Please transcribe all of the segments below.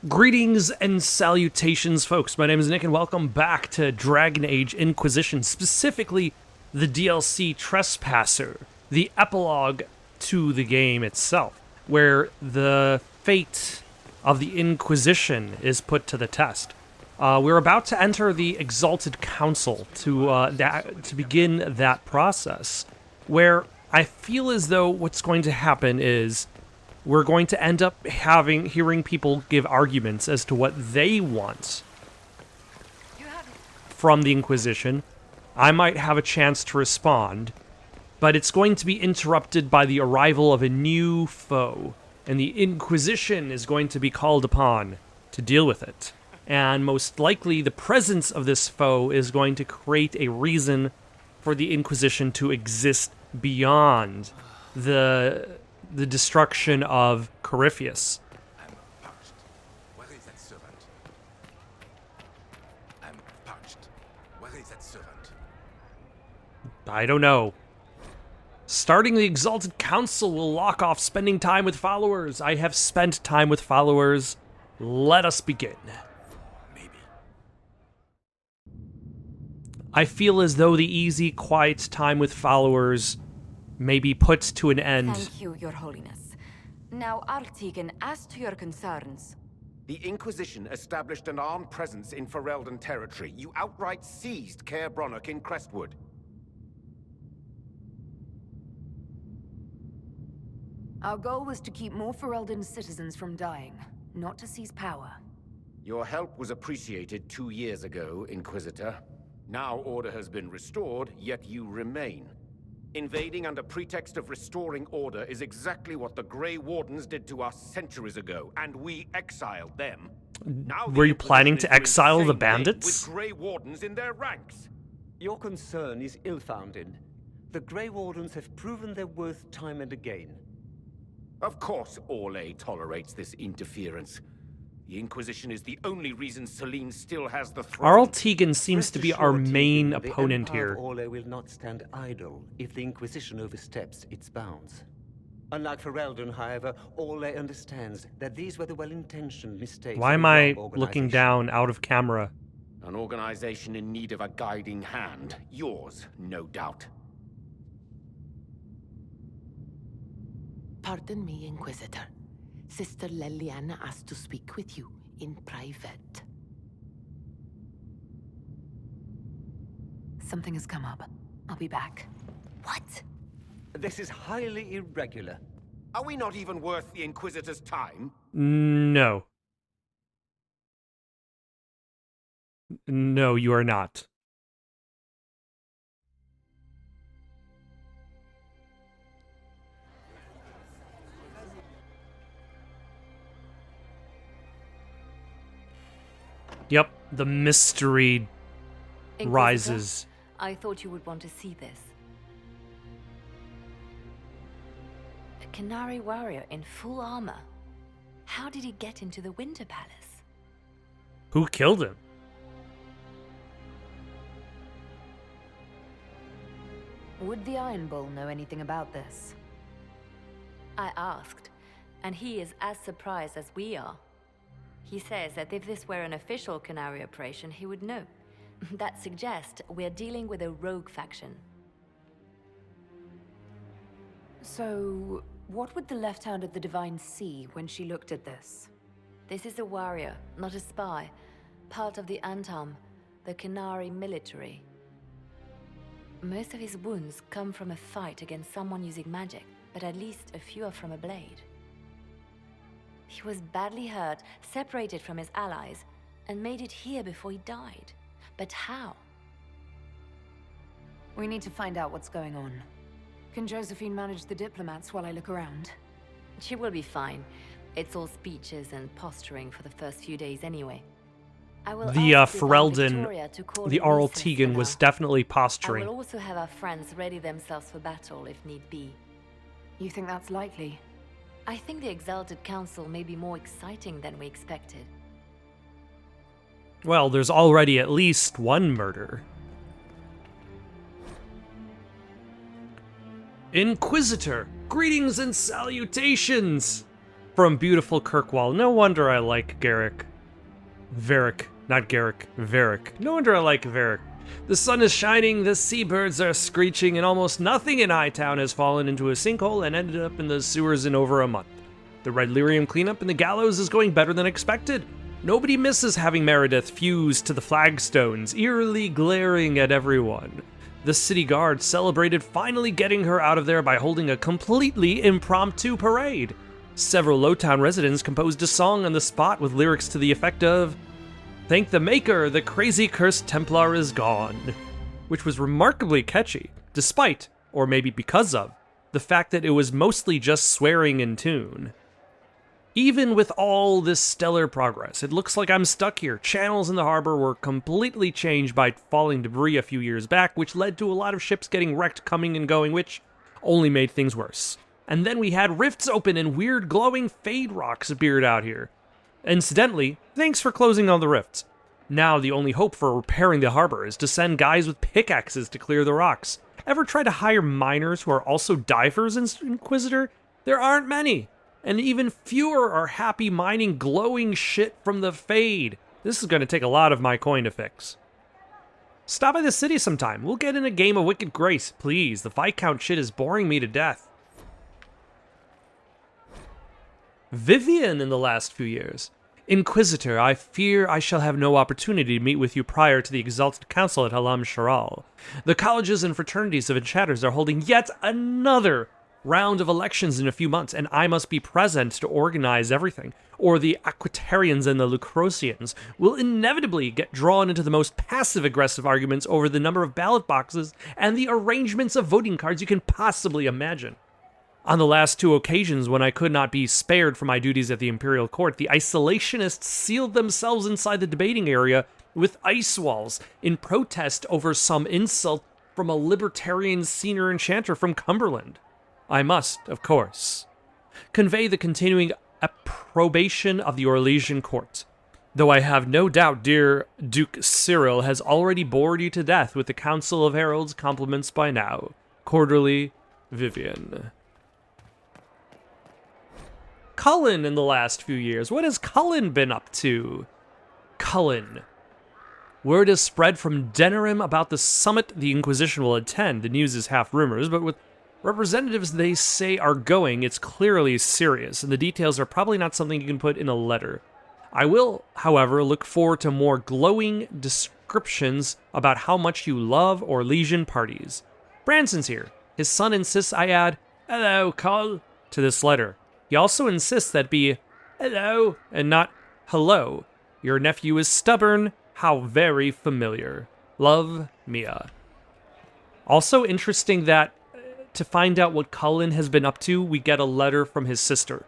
Greetings and salutations, folks. My name is Nick, and welcome back to Dragon Age Inquisition, specifically the DLC Trespasser, the epilogue to the game itself, where the fate of the Inquisition is put to the test. We're about to enter the Exalted Council to begin that process, where I feel as though what's going to happen is we're going to end up hearing people give arguments as to what they want from the Inquisition. I might have a chance to respond, but it's going to be interrupted by the arrival of a new foe, and the Inquisition is going to be called upon to deal with it. And most likely, the presence of this foe is going to create a reason for the Inquisition to exist beyond the destruction of Corypheus. I'm parched. Where is that servant? I'm parched. Where is that servant? I don't know. Starting the Exalted Council will lock off spending time with followers. I have spent time with followers. Let us begin. Maybe. I feel as though the easy, quiet time with followers may be put to an end. Thank you, Your Holiness. Now, Artigan, as to your concerns. The Inquisition established an armed presence in Ferelden territory. You outright seized Caer Bronach in Crestwood. Our goal was to keep more Ferelden citizens from dying, not to seize power. Your help was appreciated 2 years ago, Inquisitor. Now order has been restored, yet you remain. Invading under pretext of restoring order is exactly what the Grey Wardens did to us centuries ago, and we exiled them. Now Were you planning to exile the With bandits? Grey Wardens in their ranks. Your concern is ill-founded. The Grey Wardens have proven their worth time and again. Of course Orlais tolerates this interference. The Inquisition is the only reason Selene still has the throne. Arl Tegan seems Rest to be our assured, main Tegan, opponent the Empire here. of Orlais will not stand idle if the Inquisition oversteps its bounds. Unlike Ferelden, however, Orlais understands that these were the well-intentioned mistakes. Why of am a I wrong looking organization. down out of camera? An organization in need of a guiding hand. Yours, no doubt. Pardon me, Inquisitor. Sister Leliana asked to speak with you in private. Something has come up. I'll be back. What? This is highly irregular. Are we not even worth the Inquisitor's time? No. No, you are not. Yep, the mystery Inquisitor, rises. I thought you would want to see this. A Canary warrior in full armor. How did he get into the Winter Palace? Who killed him? Would the Iron Bull know anything about this? I asked, and he is as surprised as we are. He says that if this were an official Canary operation, he would know. That suggests we're dealing with a rogue faction. So, what would the left hand of the Divine see when she looked at this? This is a warrior, not a spy. Part of the Antam, the Canary military. Most of his wounds come from a fight against someone using magic, but at least a few are from a blade. He was badly hurt, separated from his allies, and made it here before he died. But how? We need to find out what's going on. Can Josephine manage the diplomats while I look around? She will be fine. It's all speeches and posturing for the first few days anyway. I will The ask Divine Ferelden, Victoria to call the in Arl recess Tegan for was now. definitely I posturing. will also have our friends ready themselves for battle if need be. You think that's likely? I think the Exalted Council may be more exciting than we expected. Well, there's already at least one murder. Inquisitor, greetings and salutations! from beautiful Kirkwall. No wonder I like Varric. Not Garrick, Varric. No wonder I like Varric. The sun is shining, the seabirds are screeching, and almost nothing in Hightown has fallen into a sinkhole and ended up in the sewers in over a month. The Red Lyrium cleanup in the gallows is going better than expected. Nobody misses having Meredith fused to the flagstones, eerily glaring at everyone. The city guard celebrated finally getting her out of there by holding a completely impromptu parade. Several Lowtown residents composed a song on the spot with lyrics to the effect of, "Thank the Maker, the crazy cursed Templar is gone," which was remarkably catchy, despite, or maybe because of, the fact that it was mostly just swearing in tune. Even with all this stellar progress, it looks like I'm stuck here. Channels in the harbor were completely changed by falling debris a few years back, which led to a lot of ships getting wrecked coming and going, which only made things worse. And then we had rifts open and weird glowing fade rocks appeared out here. Incidentally, thanks for closing all the rifts. Now the only hope for repairing the harbor is to send guys with pickaxes to clear the rocks. Ever try to hire miners who are also divers in Inquisitor? There aren't many. And even fewer are happy mining glowing shit from the fade. This is going to take a lot of my coin to fix. Stop by the city sometime. We'll get in a game of Wicked Grace, please. The Viscount shit is boring me to death. Vivian in the last few years. Inquisitor, I fear I shall have no opportunity to meet with you prior to the Exalted Council at Halam Sharal. The colleges and fraternities of enchanters are holding yet another round of elections in a few months, and I must be present to organize everything, or the Aquitarians and the Lucrosians will inevitably get drawn into the most passive-aggressive arguments over the number of ballot boxes and the arrangements of voting cards you can possibly imagine. On the last two occasions when I could not be spared from my duties at the Imperial Court, the isolationists sealed themselves inside the debating area with ice walls in protest over some insult from a libertarian senior enchanter from Cumberland. I must, of course, convey the continuing approbation of the Orlesian court, though I have no doubt dear Duke Cyril has already bored you to death with the Council of Heralds' compliments by now. Cordially, Vivian. Cullen in the last few years. What has Cullen been up to? Cullen. Word has spread from Denerim about the summit the Inquisition will attend. The news is half rumors, but with representatives they say are going, it's clearly serious, and the details are probably not something you can put in a letter. I will, however, look forward to more glowing descriptions about how much you love Orlesian parties. Branson's here. His son insists I add, "Hello, Col," to this letter. He also insists that be "hello" and not "hello." Your nephew is stubborn. How very familiar. Love, Mia. Also interesting that to find out what Cullen has been up to, we get a letter from his sister.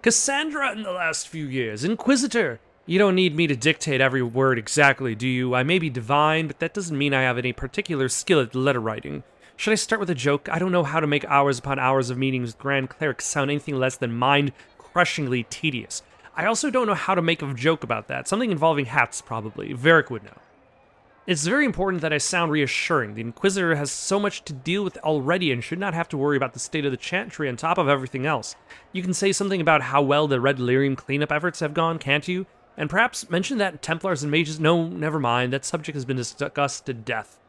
Cassandra in the last few years. Inquisitor. You don't need me to dictate every word exactly, do you? I may be divine, but that doesn't mean I have any particular skill at letter writing. Should I start with a joke? I don't know how to make hours upon hours of meetings with Grand Clerics sound anything less than mind-crushingly tedious. I also don't know how to make a joke about that. Something involving hats, probably. Varric would know. It's very important that I sound reassuring. The Inquisitor has so much to deal with already and should not have to worry about the state of the Chantry on top of everything else. You can say something about how well the Red Lyrium cleanup efforts have gone, can't you? And perhaps mention that Templars and Mages... No, never mind. That subject has been discussed to death.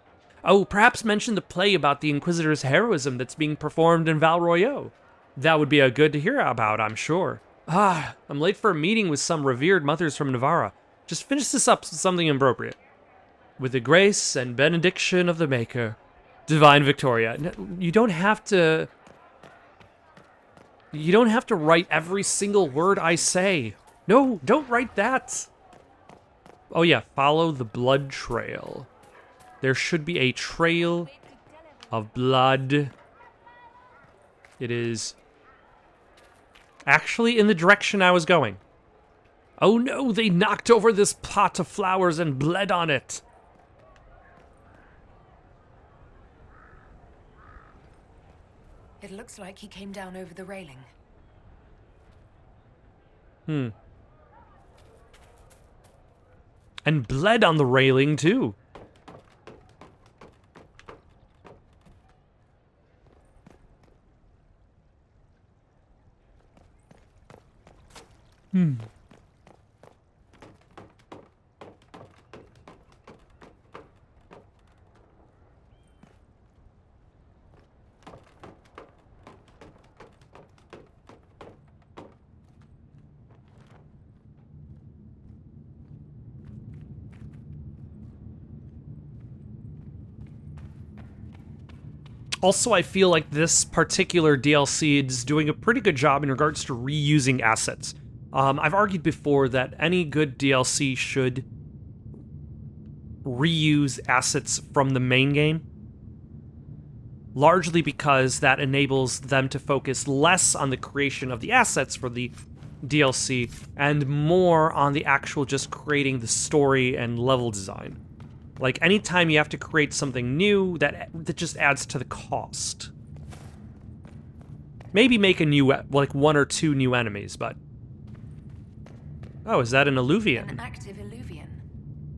Oh, perhaps mention the play about the Inquisitor's heroism that's being performed in Val Royeaux. That would be a good to hear about, I'm sure. I'm late for a meeting with some revered mothers from Navarra. Just finish this up with something appropriate. With the grace and benediction of the Maker, Divine Victoria. You don't have to write every single word I say. No, don't write that. Oh yeah, follow the blood trail. There should be a trail of blood. It is actually in the direction I was going. Oh no, they knocked over this pot of flowers and bled on it. It looks like he came down over the railing. And bled on the railing, too. Also, I feel like this particular DLC is doing a pretty good job in regards to reusing assets. I've argued before that any good DLC should reuse assets from the main game, largely because that enables them to focus less on the creation of the assets for the DLC and more on the actual just creating the story and level design. Like, anytime you have to create something new, that just adds to the cost. Maybe make a new, like, 1 or 2 new enemies, but... Oh, is that an Illuvian? An active Illuvian.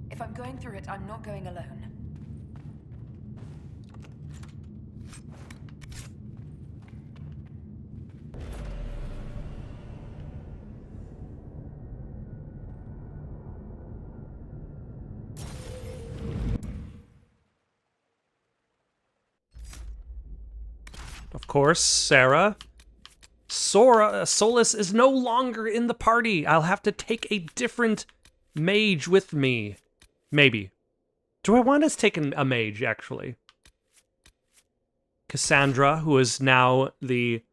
If I'm going through it, I'm not going alone. Of course, Sarah. Solus is no longer in the party. I'll have to take a different mage with me. Maybe. Do I want to take a mage, actually? Cassandra, who is now the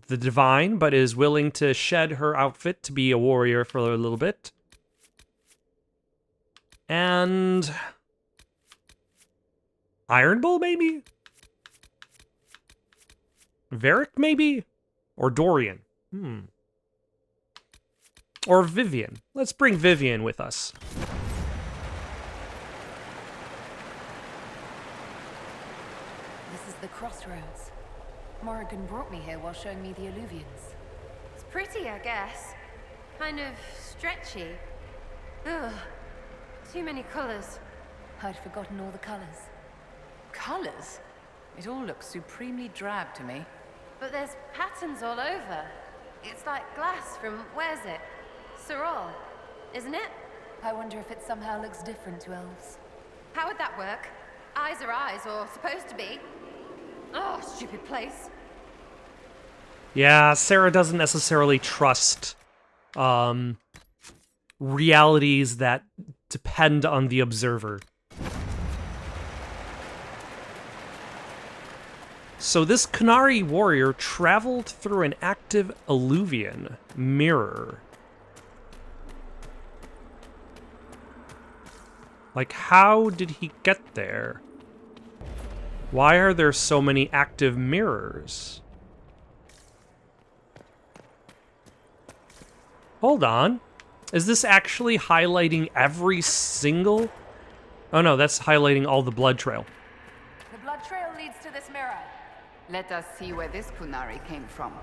divine, but is willing to shed her outfit to be a warrior for a little bit. And... Iron Bull, maybe? Varric, maybe? Or Dorian? Or Vivian. Let's bring Vivian with us. This is the crossroads. Morrigan brought me here while showing me the Illuvians. It's pretty, I guess. Kind of stretchy. Ugh. Too many colors. I'd forgotten all the colors. Colors? It all looks supremely drab to me. But there's patterns all over. It's like glass from, where's it? Sorol, isn't it? I wonder if it somehow looks different to elves. How would that work? Eyes are eyes, or supposed to be. Oh, stupid place. Yeah, Sarah doesn't necessarily trust realities that depend on the observer. So this Qunari warrior traveled through an active Illuvian mirror. Like, how did he get there? Why are there so many active mirrors? Hold on. Is this actually highlighting every single... Oh no, that's highlighting all the blood trail. The blood trail leads to this mirror. Let us see where this Qunari came from.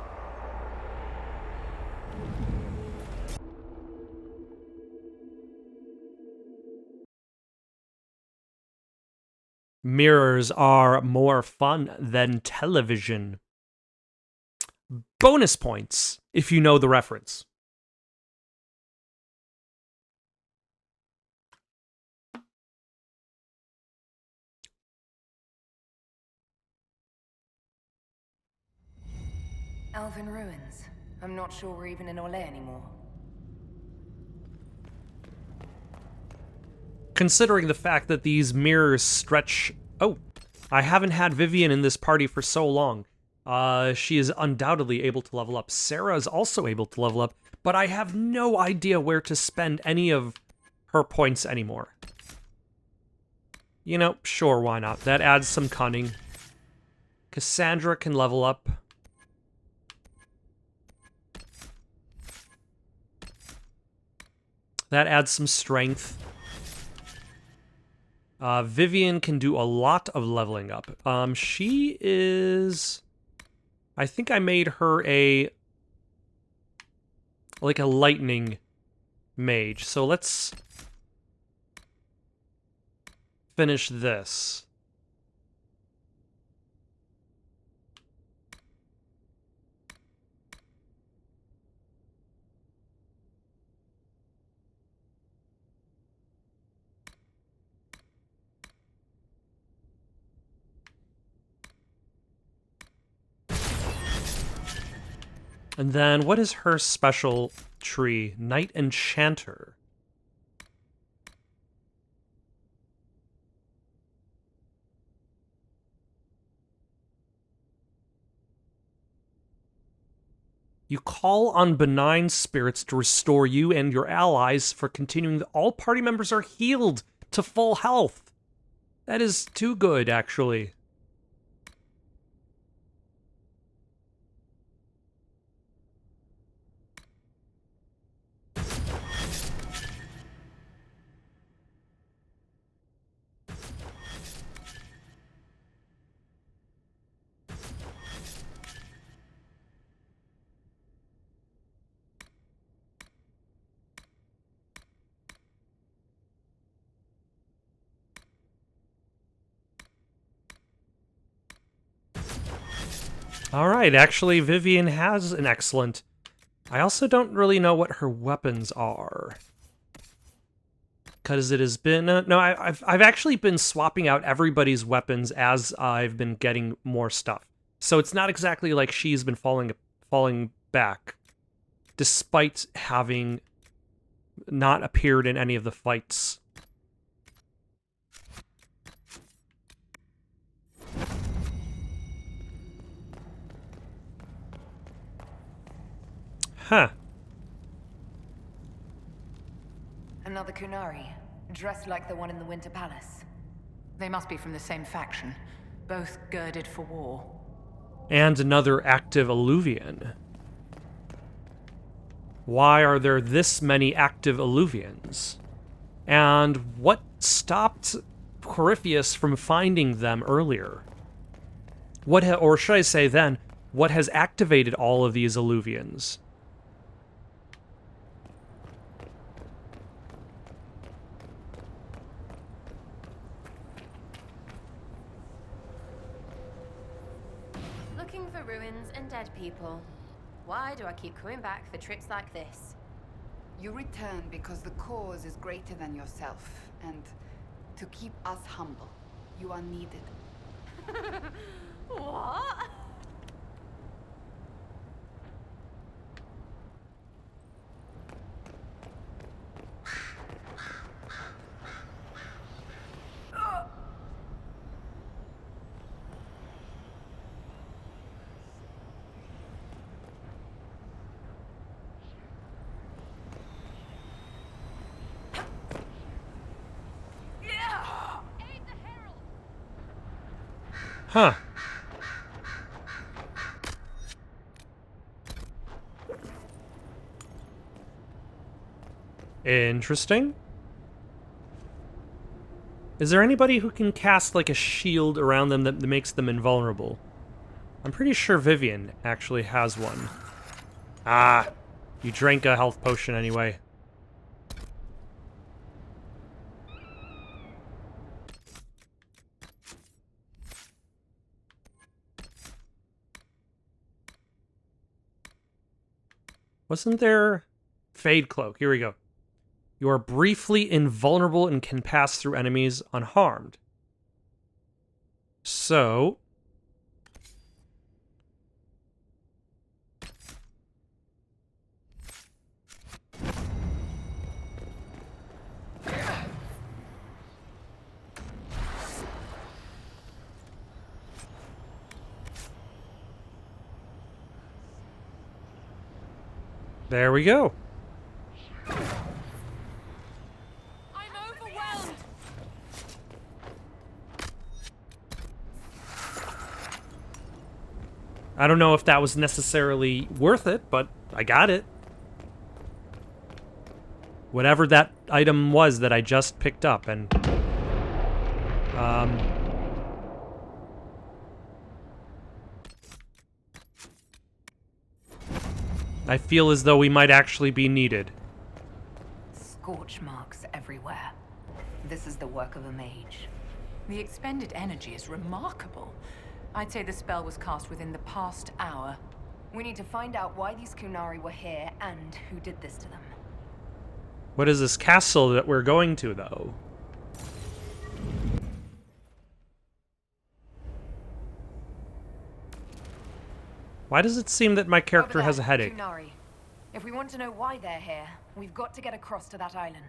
Mirrors are more fun than television. Bonus points, if you know the reference. Elven ruins. I'm not sure we're even in Orlais anymore. Considering the fact that these mirrors stretch... Oh, I haven't had Vivian in this party for so long. She is undoubtedly able to level up. Sarah is also able to level up, but I have no idea where to spend any of her points anymore. You know, sure, why not? That adds some cunning. Cassandra can level up. That adds some strength. Vivian can do a lot of leveling up. She is... I think I made her like a lightning mage. So let's finish this. And then, what is her special tree? Night Enchanter. You call on benign spirits to restore you and your allies. For continuing, all party members are healed to full health. That is too good, actually. Alright, actually, Vivian has an excellent... I also don't really know what her weapons are. Because it has been... no, I've actually been swapping out everybody's weapons as I've been getting more stuff. So it's not exactly like she's been falling back, despite having not appeared in any of the fights. Huh. Another Kunari, dressed like the one in the Winter Palace. They must be from the same faction, both girded for war. And another active Alluvian. Why are there this many active Alluvians? And what stopped Corypheus from finding them earlier? Or should I say then, what has activated all of these Alluvians? Looking for ruins and dead people. Why do I keep coming back for trips like this? You return because the cause is greater than yourself, and to keep us humble, you are needed. What? Huh. Interesting. Is there anybody who can cast, like, a shield around them that makes them invulnerable? I'm pretty sure Vivian actually has one. Ah, you drank a health potion anyway. Wasn't there... Fade Cloak, here we go. You are briefly invulnerable and can pass through enemies unharmed. So... there we go. I'm overwhelmed. I don't know if that was necessarily worth it, but I got it. Whatever that item was that I just picked up, and... I feel as though we might actually be needed. Scorch marks everywhere. This is the work of a mage. The expended energy is remarkable. I'd say the spell was cast within the past hour. We need to find out why these Kunari were here and who did this to them. What is this castle that we're going to, though? Why does it seem that my character Over has a there, headache? Kunari. If we want to know why they're here, we've got to get across to that island.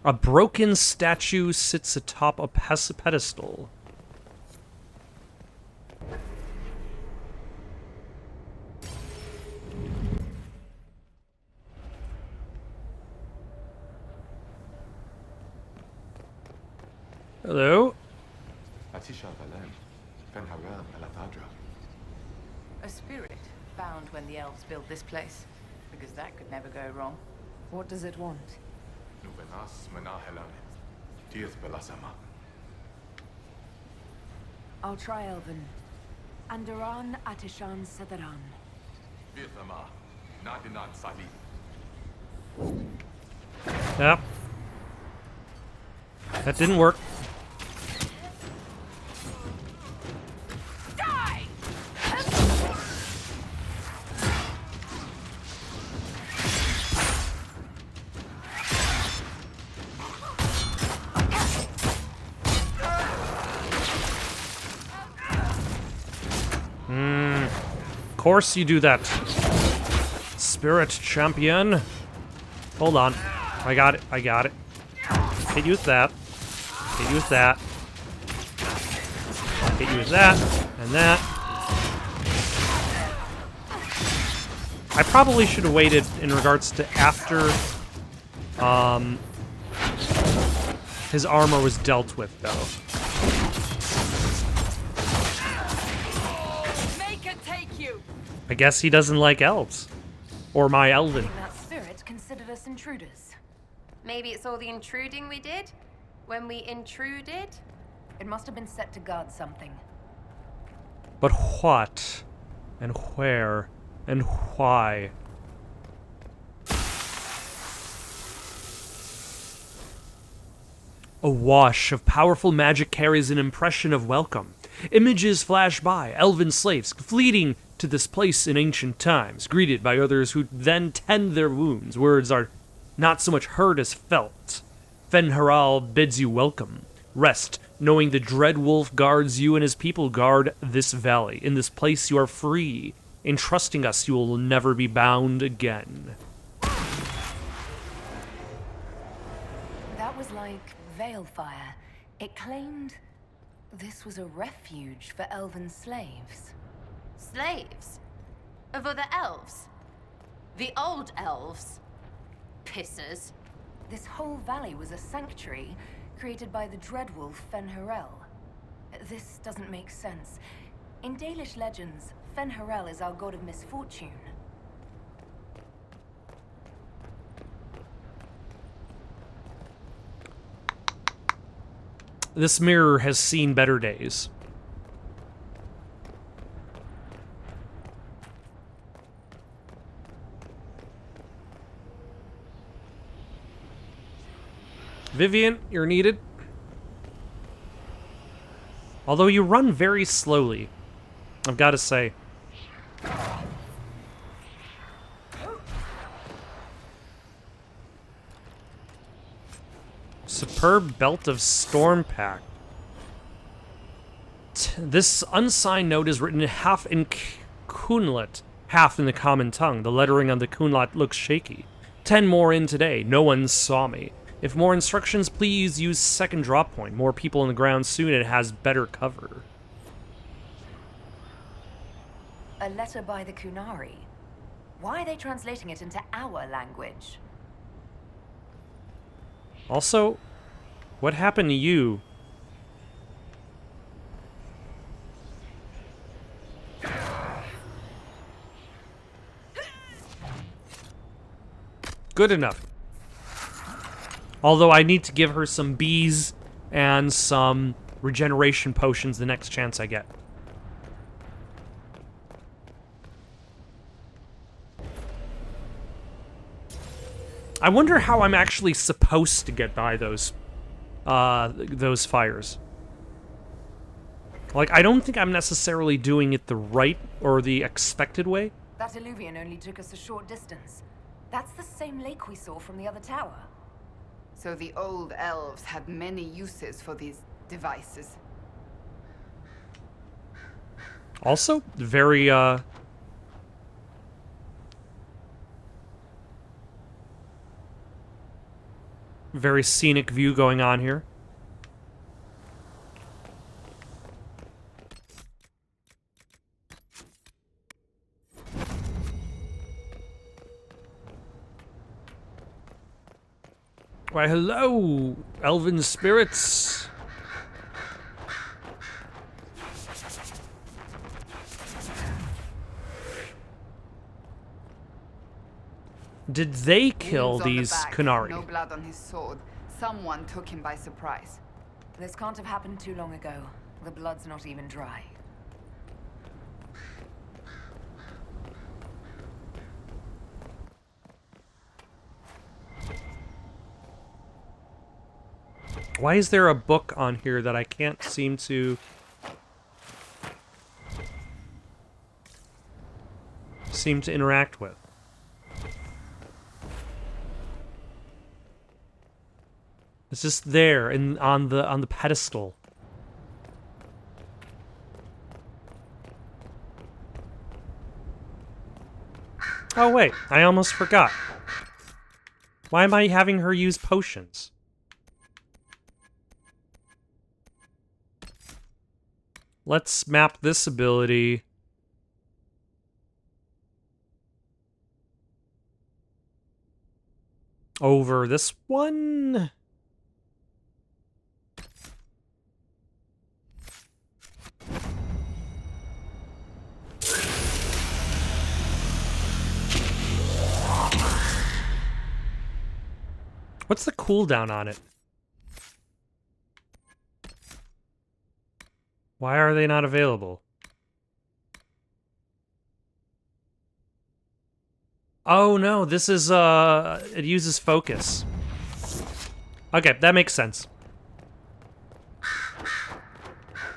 A broken statue sits atop a pedestal. Hello? A spirit found when the elves built this place. Because that could never go wrong. What does it want? I'll try Elven. Andaran Atishan Sadaran. Yep. That didn't work. Of course you do that. Spirit champion. Hold on. I got it. I got it. Hit you with that. Hit you with that. Hit you with that. And that. I probably should have waited in regards to after his armor was dealt with, though. I guess he doesn't like elves. Or my elven. That spirit considered us intruders. Maybe it's all the intruding we did? When we intruded? It must have been set to guard something. But what? And where? And why? A wash of powerful magic carries an impression of welcome. Images flash by, elven slaves fleeting to this place in ancient times, greeted by others who then tend their wounds. Words are not so much heard as felt. Fenharal bids you welcome. Rest, knowing the dread wolf guards you and his people guard this valley. In this place you are free. In trusting us, you will never be bound again. That was like Veilfire. It claimed this was a refuge for elven slaves. Slaves? Of other elves? The old elves? Pissers. This whole valley was a sanctuary created by the dreadwolf Fenharel. This doesn't make sense. In Dalish legends, Fenharel is our god of misfortune. This mirror has seen better days. Vivian, you're needed. Although you run very slowly, I've got to say. Superb belt of storm pact. This unsigned note is written half in Kunlat, half in the common tongue. The lettering on the Kunlat looks shaky. 10 more in today. No one saw me. If more instructions, please use second drop point. More people on the ground soon, it has better cover. A letter by the Kunari. Why are they translating it into our language? Also, what happened to you? Good enough. Although I need to give her some bees and some regeneration potions the next chance I get. I wonder how I'm actually supposed to get by those fires. Like, I don't think I'm necessarily doing it the right or the expected way. That illuvian only took us a short distance. That's the same lake we saw from the other tower. So the old elves had many uses for these devices. Also, very, very scenic view going on here. Why, hello, elven spirits. Did they kill Wounds on the these back, Qunari? No blood on his sword. Someone took him by surprise. This can't have happened too long ago. The blood's not even dry. Why is there a book on here that I can't seem to interact with? It's just there on the pedestal. Oh wait, I almost forgot. Why am I having her use potions? Let's map this ability. Over this one. What's the cooldown on it? Why are they not available? Oh no, this is, it uses focus. Okay, that makes sense.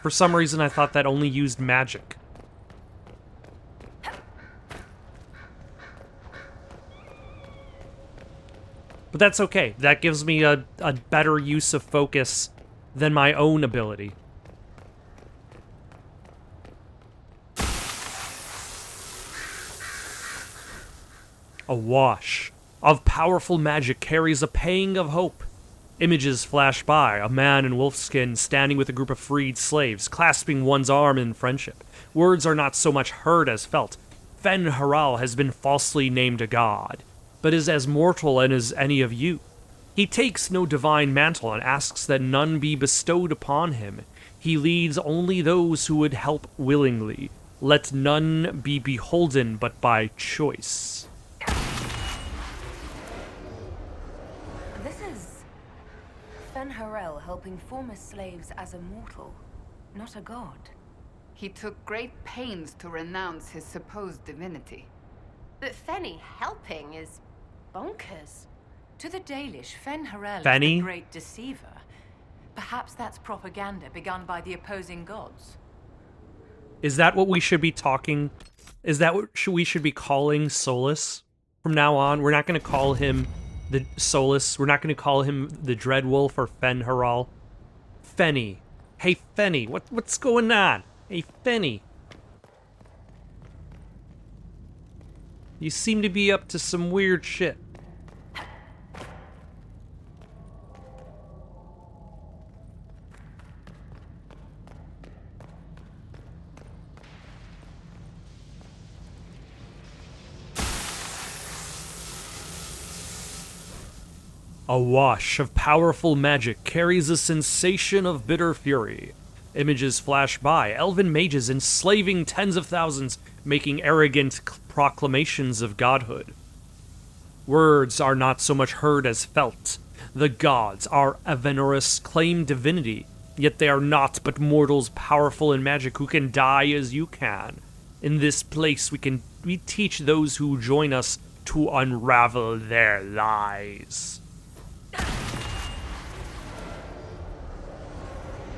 For some reason, I thought that only used magic. But that's okay. That gives me a better use of focus than my own ability. A wash of powerful magic carries a pang of hope. Images flash by, a man in wolfskin standing with a group of freed slaves, clasping one's arm in friendship. Words are not so much heard as felt. Fen Haral has been falsely named a god, but is as mortal as any of you. He takes no divine mantle and asks that none be bestowed upon him. He leads only those who would help willingly. Let none be beholden but by choice. This is Fen Harel helping former slaves as a mortal, not a god. He took great pains to renounce his supposed divinity. But Fenny helping is bonkers. To the Dalish, Fen Harel is Fenny? the great deceiver. Perhaps that's propaganda begun by the opposing gods. Is that what we should be talking? Is that what we should be calling Solus from now on? We're not going to call him the Solus. We're not going to call him the Dreadwolf or Fen Haral. Fenny. Hey, Fenny, what's going on? Hey, Fenny. You seem to be up to some weird shit. A wash of powerful magic carries a sensation of bitter fury. Images flash by, elven mages enslaving tens of thousands, making arrogant proclamations of godhood. Words are not so much heard as felt. The gods are Avenorous claim divinity, yet they are not but mortals powerful in magic who can die as you can. In this place we teach those who join us to unravel their lies.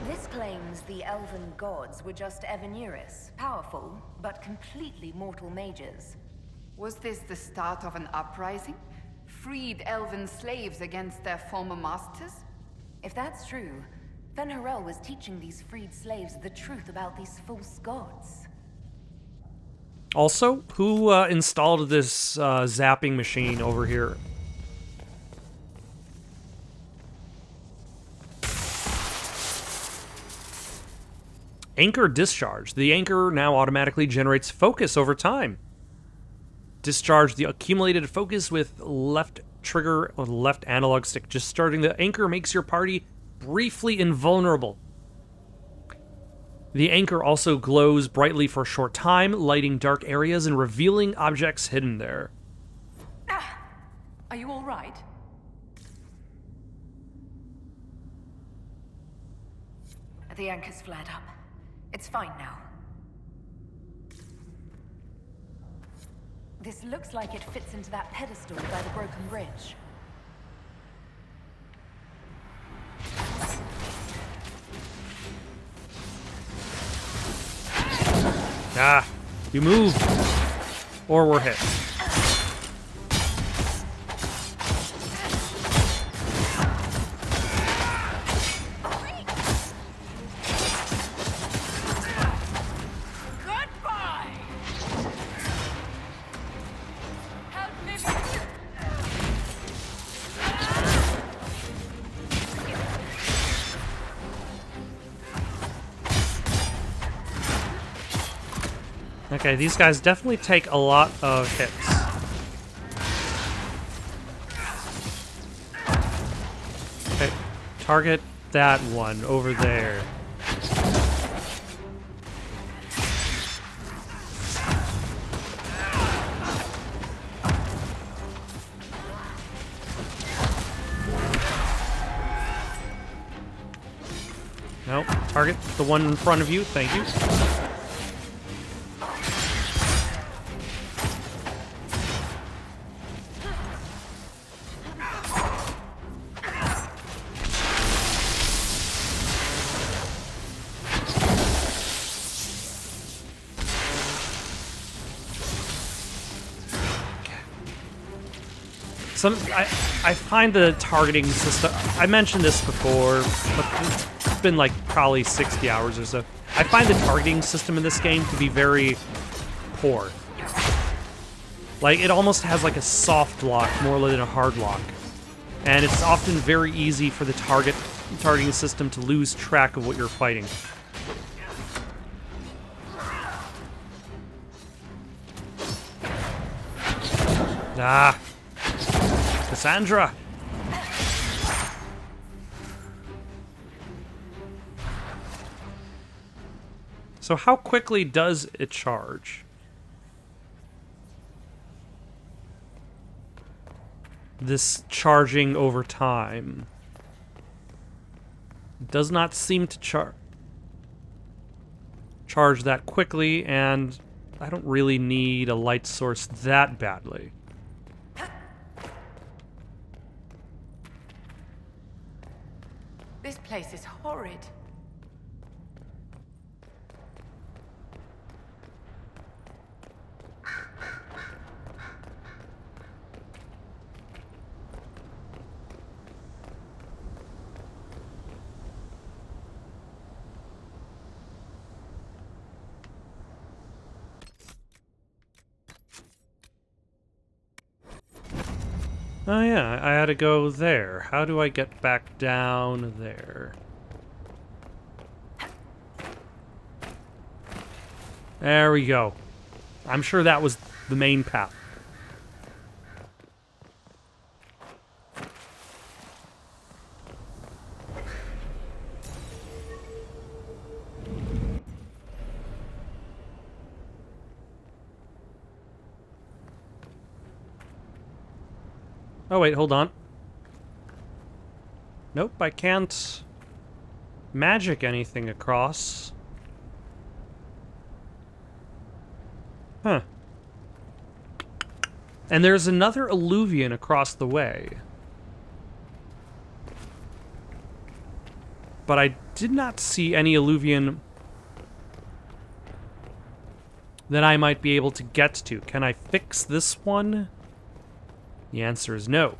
This claims the elven gods were just Avenuris, powerful, but completely mortal mages. Was this the start of an uprising? Freed elven slaves against their former masters? If that's true, Fen Harel was teaching these freed slaves the truth about these false gods. Also, who installed this zapping machine over here? Anchor discharge. The anchor now automatically generates focus over time. Discharge the accumulated focus with left trigger or left analog stick. Just starting the anchor makes your party briefly invulnerable. The anchor also glows brightly for a short time, lighting dark areas and revealing objects hidden there. Are you all right? The anchor's flared up. It's fine now. This looks like it fits into that pedestal by the broken bridge. Ah, you move, or we're hit. Okay, these guys definitely take a lot of hits. Okay, target that one over there. Nope, target the one in front of you, thank you. I find the targeting system, I mentioned this before, but it's been like probably 60 hours or so. I find the targeting system in this game to be very poor. Like, it almost has like a soft lock more than a hard lock. And it's often very easy for the targeting system to lose track of what you're fighting. Ah. Cassandra! So how quickly does it charge? This charging over time does not seem to charge that quickly, and I don't really need a light source that badly. This place is horrid. Oh yeah, I had to go there. How do I get back down there? There we go. I'm sure that was the main path. Oh wait, hold on. Nope, I can't magic anything across. Huh. And there's another alluvion across the way. But I did not see any alluvion that I might be able to get to. Can I fix this one? The answer is no.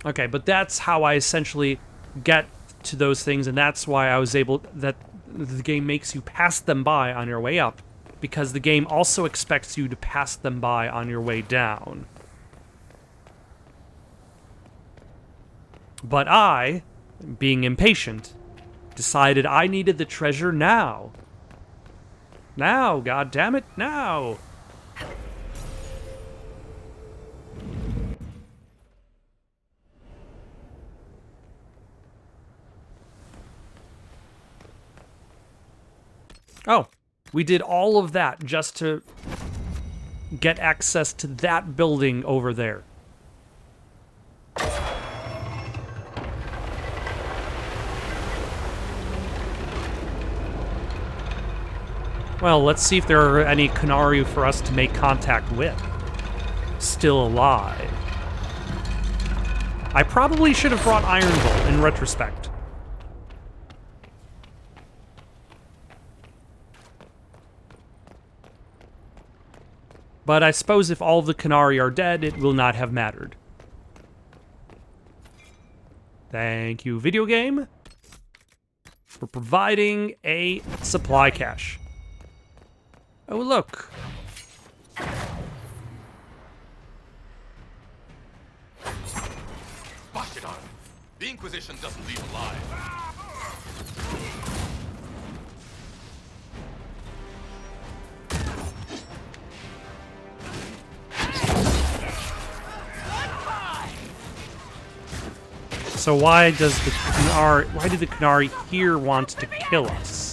Okay, but that's how I essentially get to those things, and that's why I was able... that the game makes you pass them by on your way up, because the game also expects you to pass them by on your way down. But I, being impatient, decided I needed the treasure now. Now, goddammit, now! Oh, we did all of that just to get access to that building over there. Well, let's see if there are any Qunari for us to make contact with. Still alive. I probably should have brought Iron Bolt in retrospect. But I suppose if all of the Qunari are dead, it will not have mattered. Thank you, video game, for providing a supply cache. Oh, look. Wash it on. The Inquisition doesn't leave alive. So why does the Qunari... why do the Qunari here want to kill us?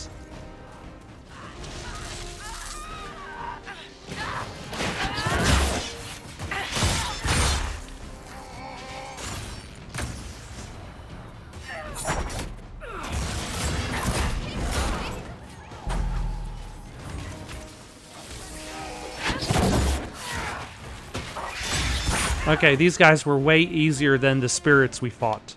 Okay, these guys were way easier than the spirits we fought.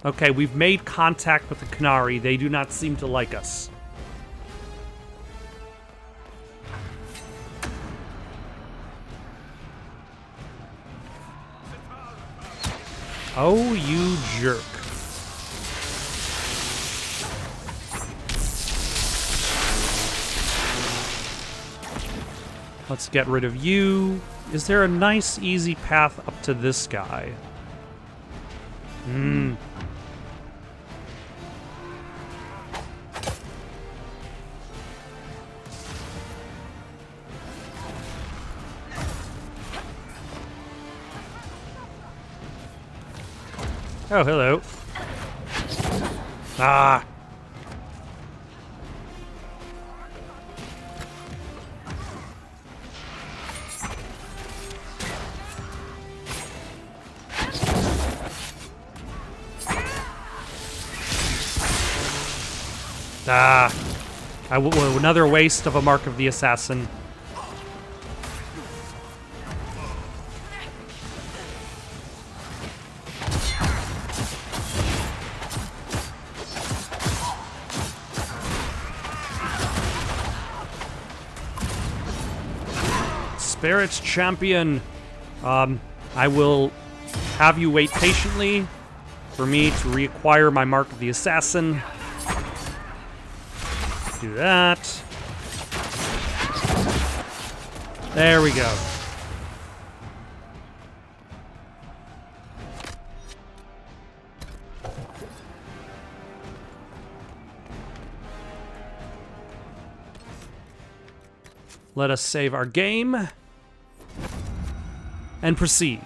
Okay, we've made contact with the Qunari. They do not seem to like us. Oh, you jerk. Let's get rid of you. Is there a nice, easy path up to this guy? Oh, hello. Ah. Ah. Another waste of a Mark of the Assassin. Spirits Champion. I will have you wait patiently for me to reacquire my Mark of the Assassin. Do that. There we go. Let us save our game and proceed.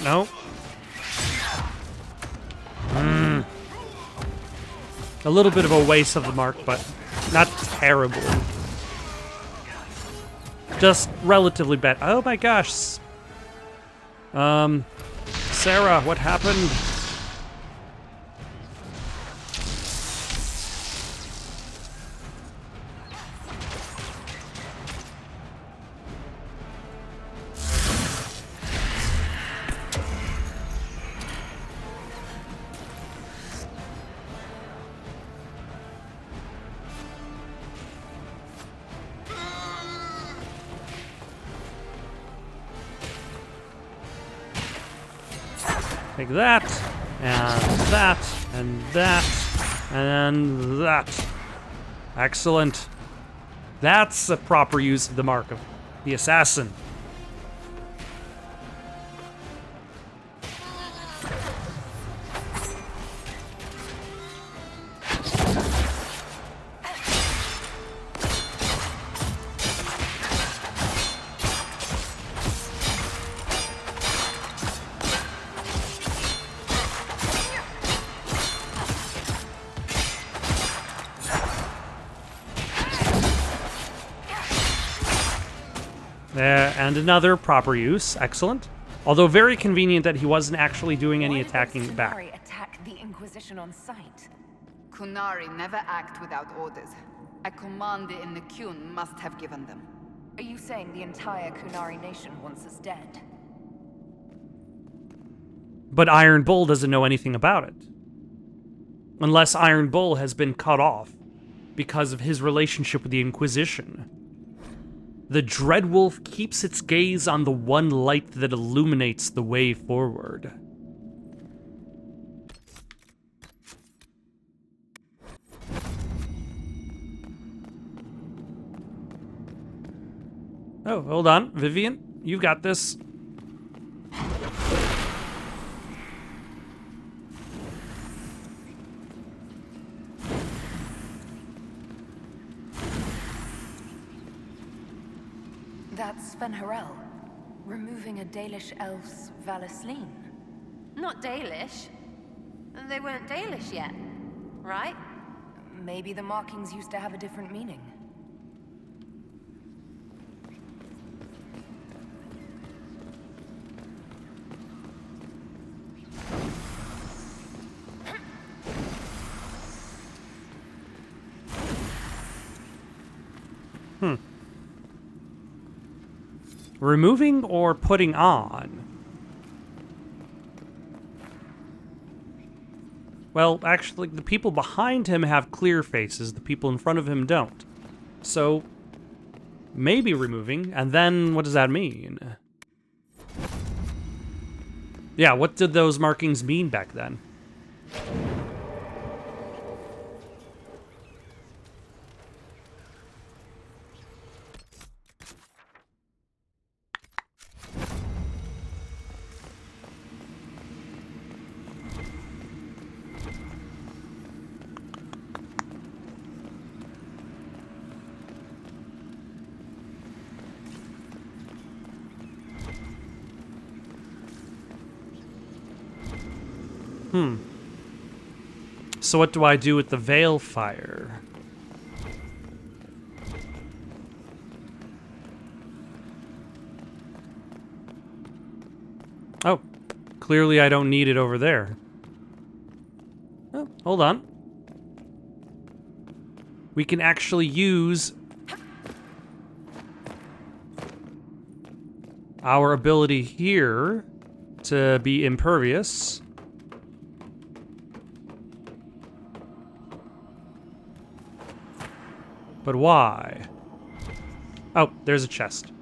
No. A little bit of a waste of the mark, but not terrible. Just relatively bad. Oh my gosh. Sarah, what happened? Take that, and that, and that, and that. Excellent. That's a proper use of the mark of the assassin. And another proper use. Excellent. Although very convenient that he wasn't actually doing any attacking back. Why did those Qunari attack the Inquisition on sight? Qunari never act without orders. A commander in the Qun must have given them. Are you saying the entire Qunari nation wants us dead? But Iron Bull doesn't know anything about it. Unless Iron Bull has been cut off because of his relationship with the Inquisition. The Dreadwolf keeps its gaze on the one light that illuminates the way forward. Oh, hold on. Vivian, you've got this. That's Sven Harel, removing a Dalish elf's Valisleen. Not Dalish. They weren't Dalish yet, right? Maybe the markings used to have a different meaning. Removing or putting on? Well, actually, the people behind him have clear faces, the people in front of him don't. So, maybe removing, and then what does that mean? Yeah, what did those markings mean back then? So what do I do with the Veil Fire? Oh, clearly I don't need it over there. Oh, hold on. We can actually use our ability here to be impervious. But why? Oh, there's a chest.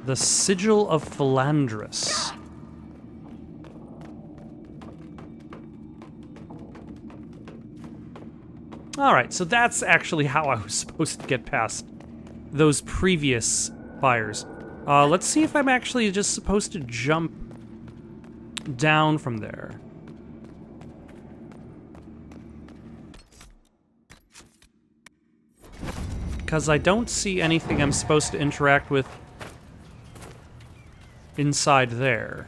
The Sigil of Philandris. Alright, so that's actually how I was supposed to get past those previous fires. Let's see if I'm actually just supposed to jump down from there. Because I don't see anything I'm supposed to interact with inside there.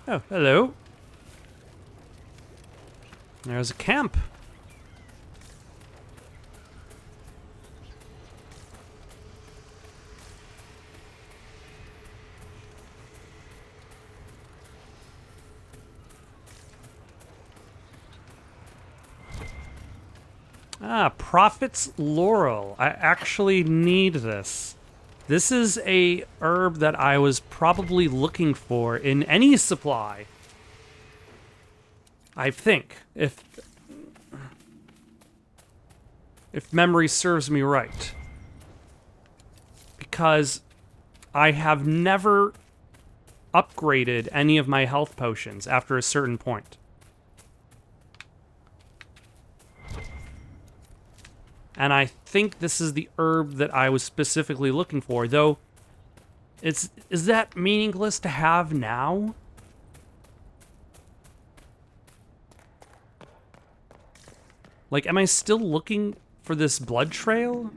Oh, hello. There's a camp. Ah, Prophet's Laurel. I actually need this. This is a herb that I was probably looking for in any supply. I think, if memory serves me right. Because I have never upgraded any of my health potions after a certain point. And I think this is the herb that I was specifically looking for, though is that meaningless to have now? Like, am I still looking for this blood trail?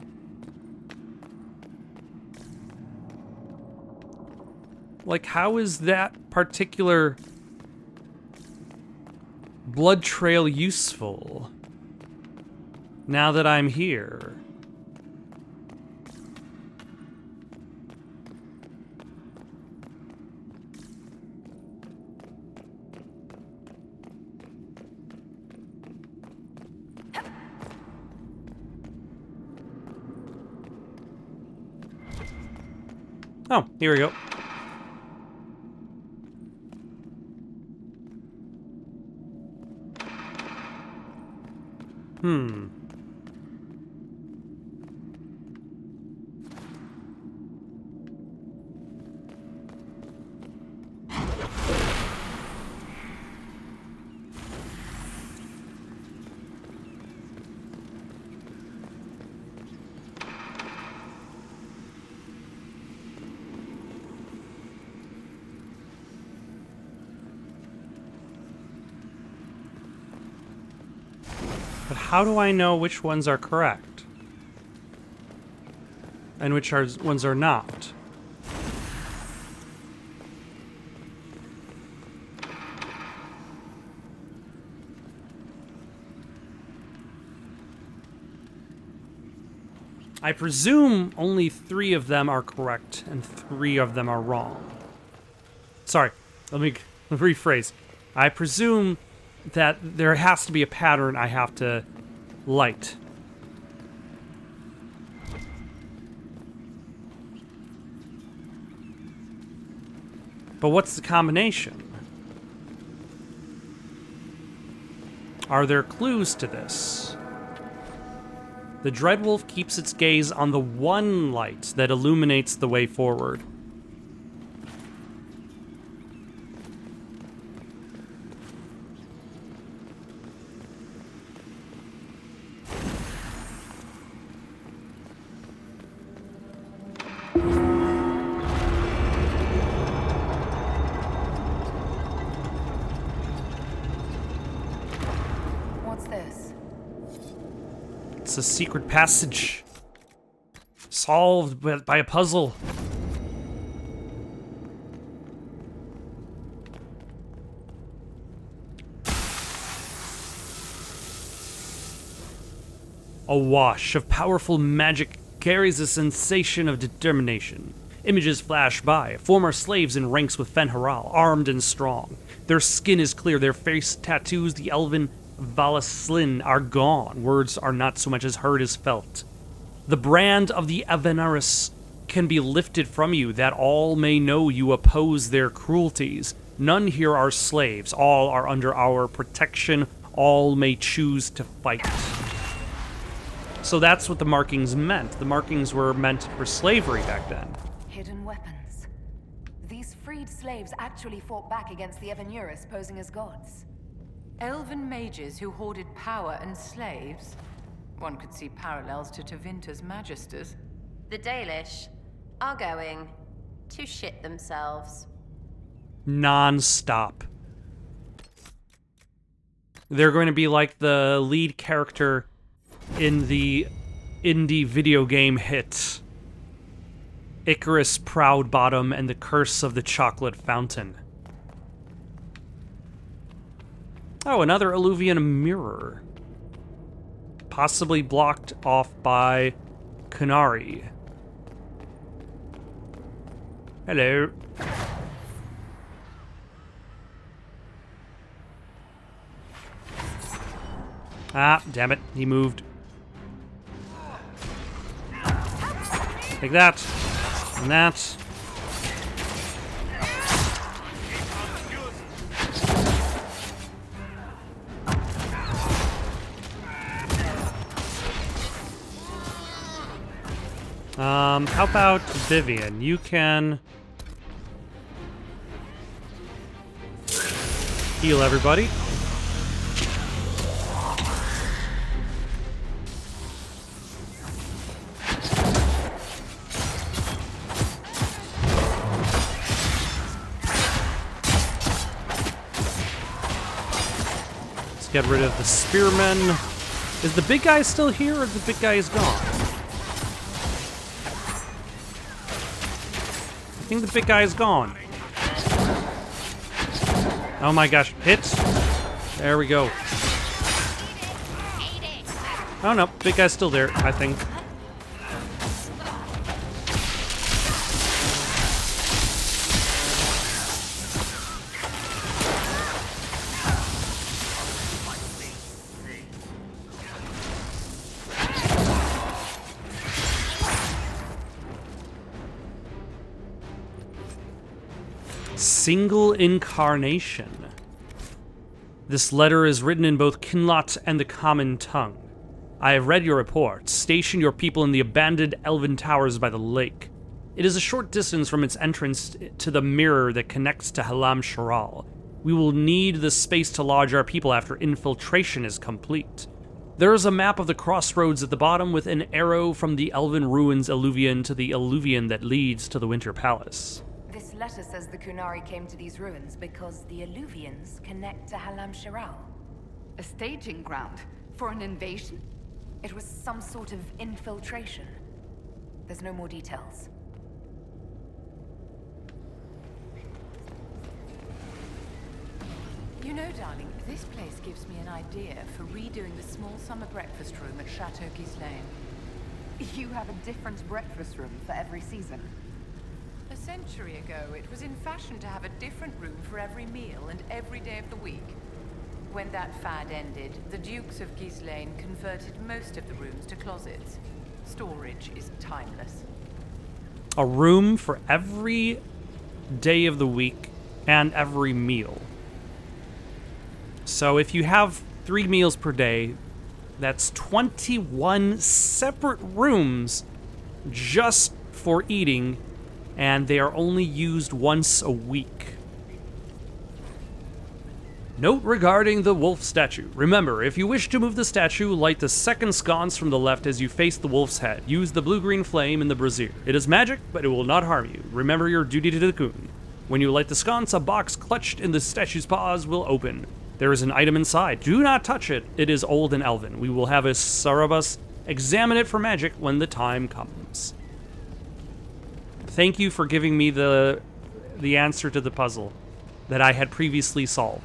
Like, how is that particular blood trail useful now that I'm here? Oh, here we go. But how do I know which ones are correct? And which ones are not? I presume only 3 of them are correct and 3 of them are wrong. Sorry, let me rephrase. I presume that there has to be a pattern I have to light. But what's the combination? Are there clues to this? The Dreadwolf keeps its gaze on the one light that illuminates the way forward. What's this? It's a secret passage. Solved by a puzzle. A wash of powerful magic carries a sensation of determination. Images flash by, former slaves in ranks with Fen'Haral, armed and strong. Their skin is clear, their face tattoos, the elven Valaslin are gone. Words are not so much as heard as felt. The brand of the Avenaris can be lifted from you, that all may know you oppose their cruelties. None here are slaves, all are under our protection, all may choose to fight. So that's what the markings meant. The markings were meant for slavery back then. Hidden weapons. These freed slaves actually fought back against the Avenuris, posing as gods. Elven mages who hoarded power and slaves? One could see parallels to Tevinter's magisters. The Dalish are going to shit themselves. Non-stop. They're going to be like the lead character in the indie video game hit Icarus Proudbottom and the Curse of the Chocolate Fountain. Oh, another Alluvian mirror. Possibly blocked off by Canary. Hello. Ah, damn it. He moved. Take that. And that. How about Vivian? You can heal everybody. Let's get rid of the spearmen. Is the big guy still here, or the big guy is gone? I think the big guy is gone. Oh my gosh, hits. There we go. Oh no, big guy's still there, I think. Single incarnation. This letter is written in both Kinlot and the common tongue. I have read your report. Station your people in the abandoned elven towers by the lake. It is a short distance from its entrance to the mirror that connects to Halam Sharal. We will need the space to lodge our people after infiltration is complete. There is a map of the crossroads at the bottom with an arrow from the elven ruins alluvian to the alluvian that leads to the Winter Palace. This letter says the Kunari came to these ruins because the Alluvians connect to Halam Sharal. A staging ground for an invasion? It was some sort of infiltration. There's no more details. You know, darling, this place gives me an idea for redoing the small summer breakfast room at Chateau Ghislaine. You have a different breakfast room for every season. A century ago, it was in fashion to have a different room for every meal and every day of the week. When that fad ended, the Dukes of Ghislaine converted most of the rooms to closets. Storage is timeless. A room for every day of the week and every meal. So if you have 3 meals per day, that's 21 separate rooms just for eating, and they are only used once a week. Note regarding the wolf statue. Remember, if you wish to move the statue, light the second sconce from the left as you face the wolf's head. Use the blue-green flame in the brazier. It is magic, but it will not harm you. Remember your duty to the coon. When you light the sconce, a box clutched in the statue's paws will open. There is an item inside. Do not touch it. It is old and elven. We will have a Sarabas examine it for magic when the time comes. Thank you for giving me the answer to the puzzle that I had previously solved.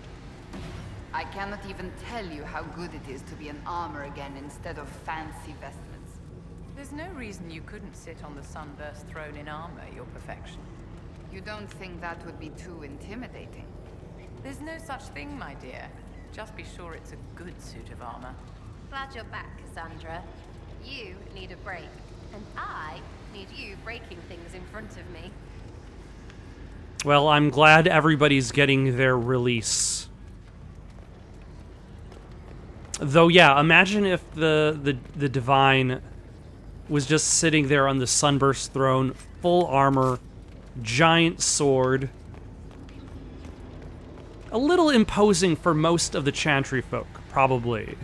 I cannot even tell you how good it is to be an armor again instead of fancy vestments. There's no reason you couldn't sit on the sunburst throne in armor, your perfection. You don't think that would be too intimidating? There's no such thing, my dear. Just be sure it's a good suit of armor. Glad you're back, Cassandra. You need a break, and I need you breaking things in front of me. Well, I'm glad everybody's getting their release. Though, yeah, imagine if the Divine was just sitting there on the Sunburst throne, full armor, giant sword. A little imposing for most of the Chantry folk, probably.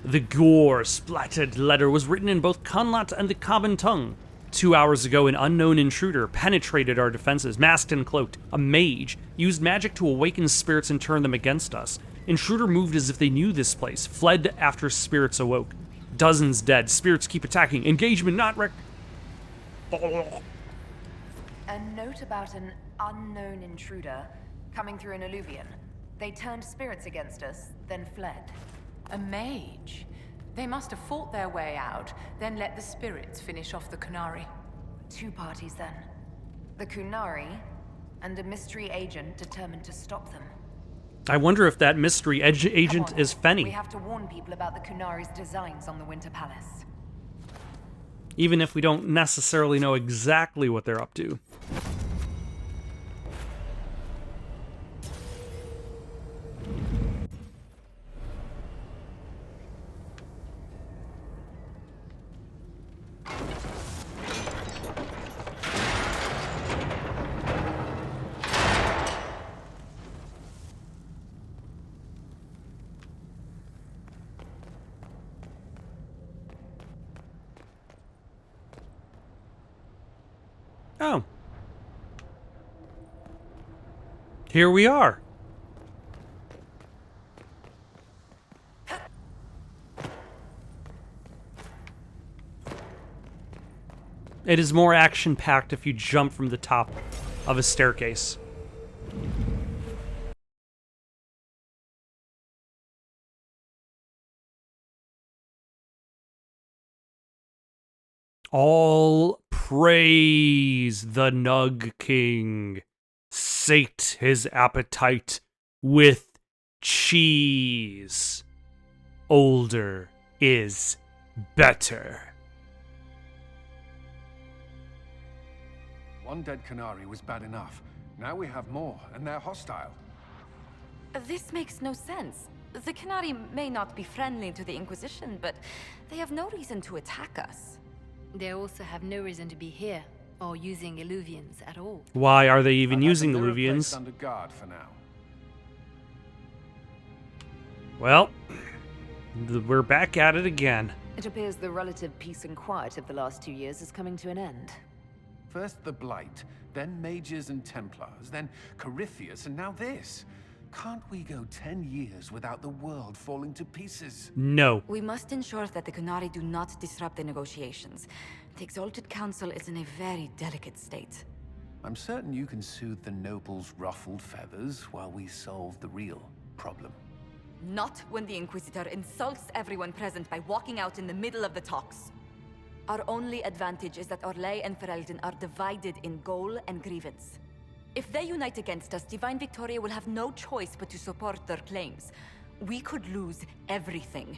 The gore-splattered letter was written in both Kunlat and the common tongue. 2 hours ago, an unknown intruder penetrated our defenses, masked and cloaked. A mage used magic to awaken spirits and turn them against us. Intruder moved as if they knew this place, fled after spirits awoke. Dozens dead. Spirits keep attacking. Engagement not A note about an unknown intruder coming through an alluvian. They turned spirits against us, then fled. A mage. They must have fought their way out, then let the spirits finish off the Kunari. 2 parties then. The Kunari, and a mystery agent determined to stop them. I wonder if that mystery agent is We Fenny. have to warn people about the Kunari's designs on the Winter Palace. even if we don't necessarily know exactly what they're up to. Oh. Here we are. It is more action-packed if you jump from the top of a staircase. All praise the Nug King. Sate his appetite with cheese. Older is better. One dead Canary was bad enough. Now we have more, and they're hostile. This makes no sense. The Canary may not be friendly to the Inquisition, but they have no reason to attack us. They also have no reason to be here, or using Illuvians at all. Why are they even using They're Illuvians? placed under guard for now. Well, we're back at it again. It appears the relative peace and quiet of the last 2 years is coming to an end. First the Blight, then Mages and Templars, then Corypheus, and now this. Can't we go 10 years without the world falling to pieces? No. We must ensure that the Canary do not disrupt the negotiations. The Exalted Council is in a very delicate state. I'm certain you can soothe the nobles' ruffled feathers while we solve the real problem. Not when the Inquisitor insults everyone present by walking out in the middle of the talks. Our only advantage is that Orlais and Ferelden are divided in goal and grievance. If they unite against us, Divine Victoria will have no choice but to support their claims. We could lose everything.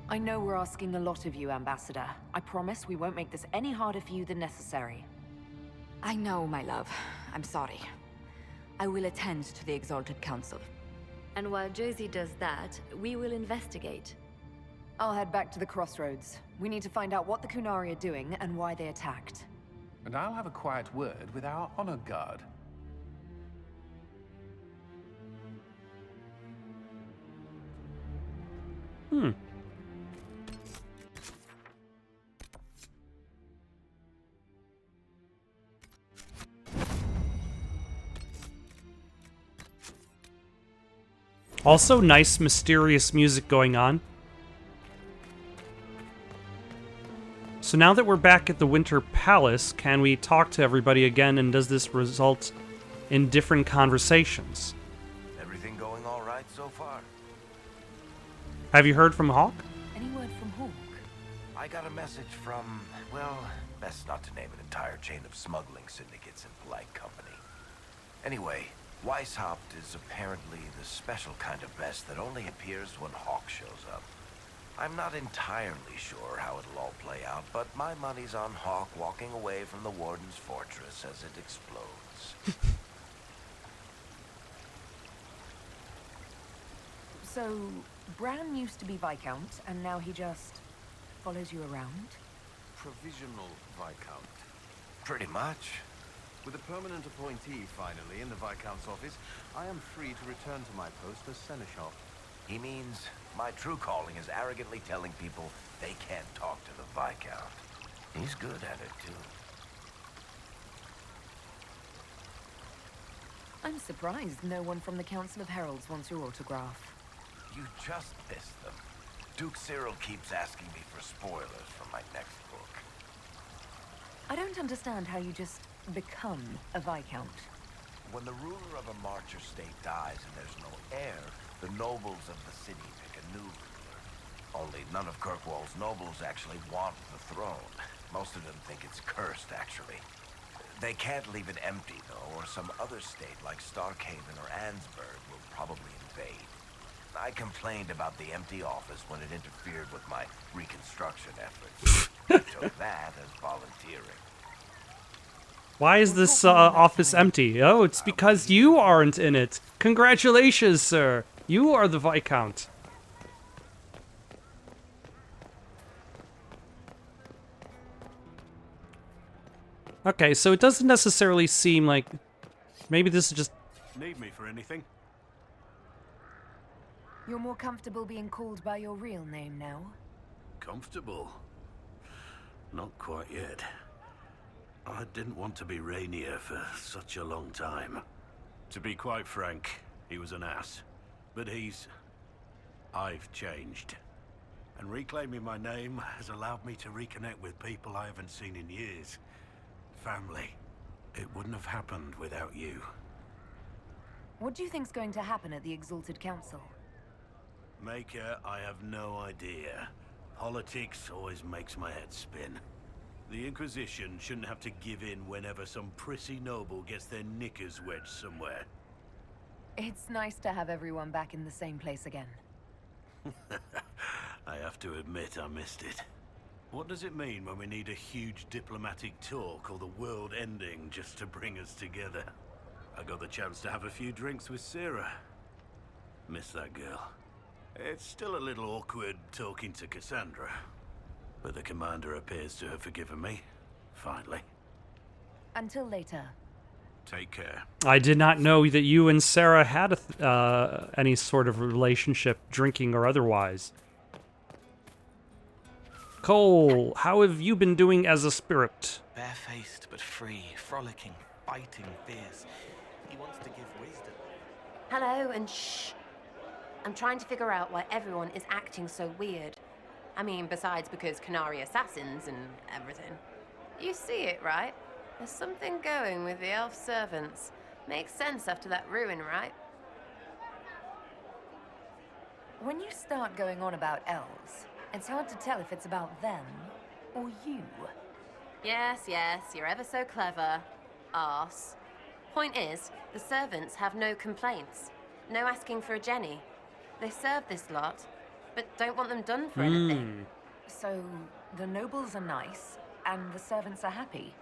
I know we're asking a lot of you, Ambassador. I promise we won't make this any harder for you than necessary. I know, my love. I'm sorry. I will attend to the Exalted Council. And while Josie does that, we will investigate. I'll head back to the crossroads. We need to find out what the Kunari are doing and why they attacked. And I'll have a quiet word with our honor guard. Also, nice, mysterious music going on. So now that we're back at the Winter Palace, can we talk to everybody again, and does this result in different conversations? Everything going all right so far? Have you heard from Hawk? Any word from Hawk? I got a message from, well, best not to name an entire chain of smuggling syndicates in polite company. Anyway, Weishaupt is apparently the special kind of best that only appears when Hawk shows up. I'm not entirely sure how it'll all play out, but my money's on Hawk walking away from the Warden's fortress as it explodes. So, Bran used to be Viscount, and now he just follows you around? Provisional Viscount. Pretty much. With a permanent appointee finally in the Viscount's office, I am free to return to my post as Seneschal. He means my true calling is arrogantly telling people they can't talk to the Viscount. He's good at it, too. I'm surprised no one from the Council of Heralds wants your autograph. You just missed them. Duke Cyril keeps asking me for spoilers for my next book. I don't understand how you just become a Viscount. When the ruler of a Marcher state dies and there's no heir, the nobles of the city pick a new ruler. Only none of Kirkwall's nobles actually want the throne. Most of them think it's cursed, actually. They can't leave it empty, though, or some other state like Starkhaven or Ansburg will probably invade. I complained about the empty office when it interfered with my reconstruction efforts. I took that as volunteering. Why is this office empty? Oh, it's because you aren't in it. Congratulations, sir. You are the Viscount. Okay, so it doesn't necessarily seem like... Maybe this is just... Need me for anything? You're more comfortable being called by your real name now? Comfortable? Not quite yet. I didn't want to be Rainier for such a long time. To be quite frank, he was an ass. But I've changed. And reclaiming my name has allowed me to reconnect with people I haven't seen in years. Family. It wouldn't have happened without you. What do you think's going to happen at the Exalted Council? Maker, I have no idea. Politics always makes my head spin. The Inquisition shouldn't have to give in whenever some prissy noble gets their knickers wedged somewhere. It's nice to have everyone back in the same place again. I have to admit I missed it. What does it mean when we need a huge diplomatic talk or the world ending just to bring us together? I got the chance to have a few drinks with Sarah. Miss that girl. It's still a little awkward talking to Cassandra. But the commander appears to have forgiven me. Finally. Until later. Take care. I did not know that you and Sarah had any sort of relationship, drinking or otherwise. Cole, how have you been doing as a spirit? Barefaced but free, frolicking, fighting fierce. He wants to give wisdom. Hello, and shh. I'm trying to figure out why everyone is acting so weird. I mean, besides because Canary assassins and everything. You see it, right? There's something going with the elf servants. Makes sense after that ruin, right? When you start going on about elves, it's hard to tell if it's about them or you. Yes, you're ever so clever. Arse. Point is, the servants have no complaints. No asking for a Jenny. They serve this lot, but don't want them done for anything. So, the nobles are nice, and the servants are happy?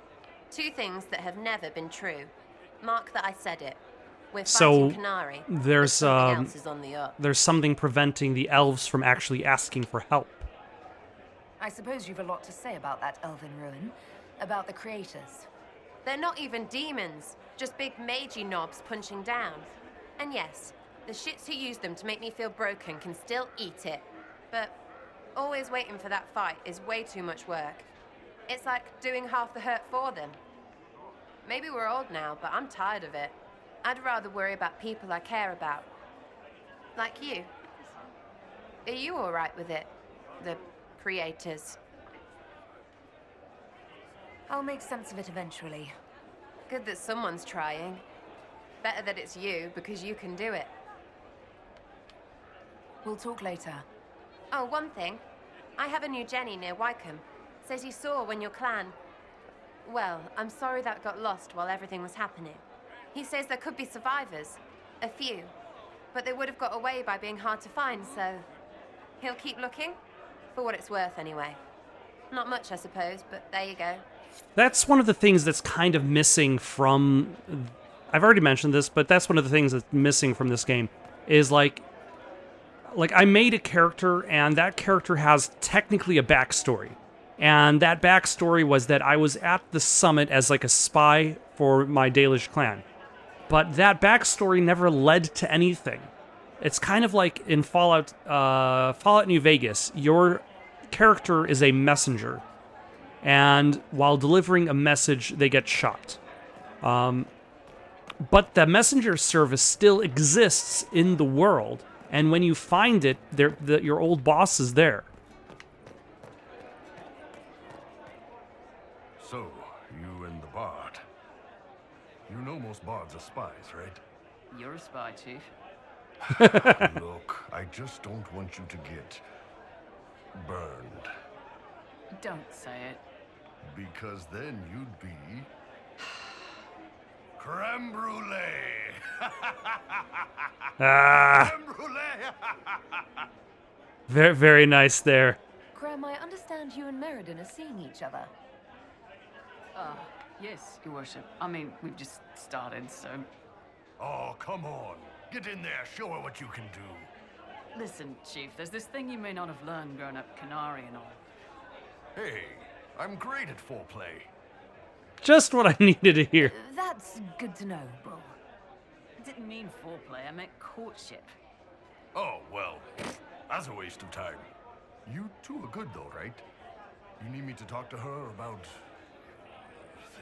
Two things that have never been true. Mark that I said it. We're So, fighting Canary. there's something else is on the up. There's something preventing the elves from actually asking for help. I suppose you've a lot to say about that elven ruin. About the creators. They're not even demons. Just big magey knobs punching down. And yes, the shits who use them to make me feel broken can still eat it. But always waiting for that fight is way too much work. It's like doing half the hurt for them. Maybe we're old now, but I'm tired of it. I'd rather worry about people I care about. Like you. Are you all right with it? The creators. I'll make sense of it eventually. Good that someone's trying. Better that it's you, because you can do it. We'll talk later. Oh, one thing. I have a new Jenny near Wycombe. Says he saw when your clan... Well, I'm sorry that got lost while everything was happening. He says there could be survivors. A few. But they would have got away by being hard to find, so... He'll keep looking? For what it's worth, anyway. Not much, I suppose, but there you go. That's one of the things that's kind of missing from... I've already mentioned this, but that's one of the things that's missing from this game. Is like I made a character, and that character has technically a backstory. And that backstory was that I was at the summit as like a spy for my Dalish clan. But that backstory never led to anything. It's kind of like in Fallout New Vegas. Your character is a messenger. And while delivering a message, they get shot. But the messenger service still exists in the world. And when you find it, your old boss is there. So, you and the bard. You know most bards are spies, right? You're a spy, Chief. Look, I just don't want you to get burned. Don't say it. Because then you'd be Creme brulee. Ah. Creme brulee. Very, very nice there. Graham, I understand you and Meriden are seeing each other. Yes, Your Worship. I mean, we've just started, so... Oh, come on. Get in there. Show her what you can do. Listen, Chief, there's this thing you may not have learned growing up Canary and all. Hey, I'm great at foreplay. Just what I needed to hear. That's good to know, Bull. I didn't mean foreplay, I meant courtship. Oh, well, that's a waste of time. You two are good, though, right? You need me to talk to her about...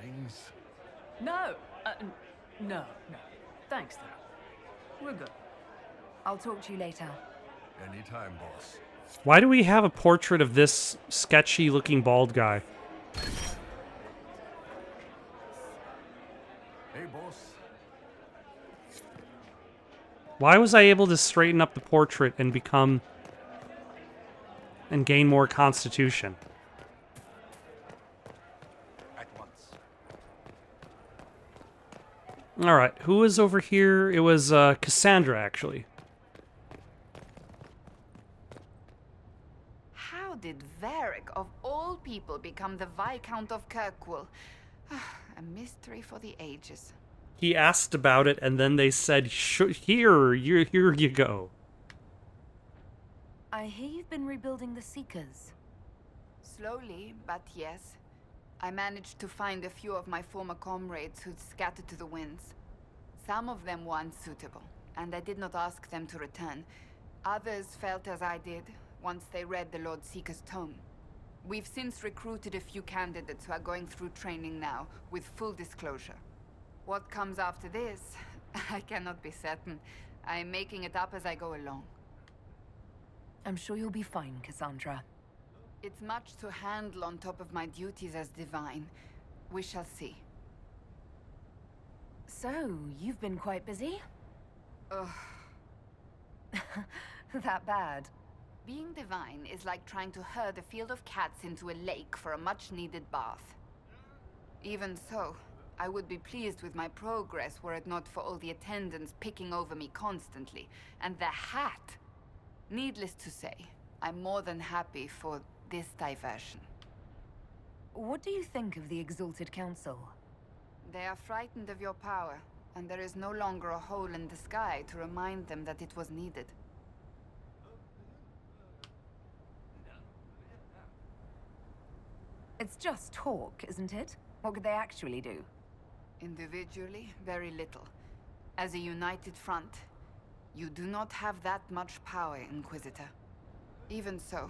things? No! No. Thanks, though. We're good. I'll talk to you later. Anytime, boss. Why do we have a portrait of this sketchy-looking bald guy? Hey, boss. Why was I able to straighten up the portrait and become... and gain more constitution? At once. Alright, who was over here? It was Cassandra, actually. How did Varric, of all people, become the Viscount of Kirkwall? A mystery for the ages. He asked about it, and then they said, here you go. I hear you've been rebuilding the Seekers. Slowly, but yes. I managed to find a few of my former comrades who'd scattered to the winds. Some of them were unsuitable, and I did not ask them to return. Others felt as I did, once they read the Lord Seeker's tome. We've since recruited a few candidates who are going through training now, with full disclosure. What comes after this, I cannot be certain. I am making it up as I go along. I'm sure you'll be fine, Cassandra. It's much to handle on top of my duties as divine. We shall see. So, you've been quite busy? Ugh. That bad? Being divine is like trying to herd a field of cats into a lake for a much-needed bath. Even so, I would be pleased with my progress were it not for all the attendants picking over me constantly. And the hat! Needless to say, I'm more than happy for this diversion. What do you think of the Exalted Council? They are frightened of your power, and there is no longer a hole in the sky to remind them that it was needed. It's just talk, isn't it? What could they actually do? Individually, very little. As a united front, you do not have that much power, Inquisitor. Even so,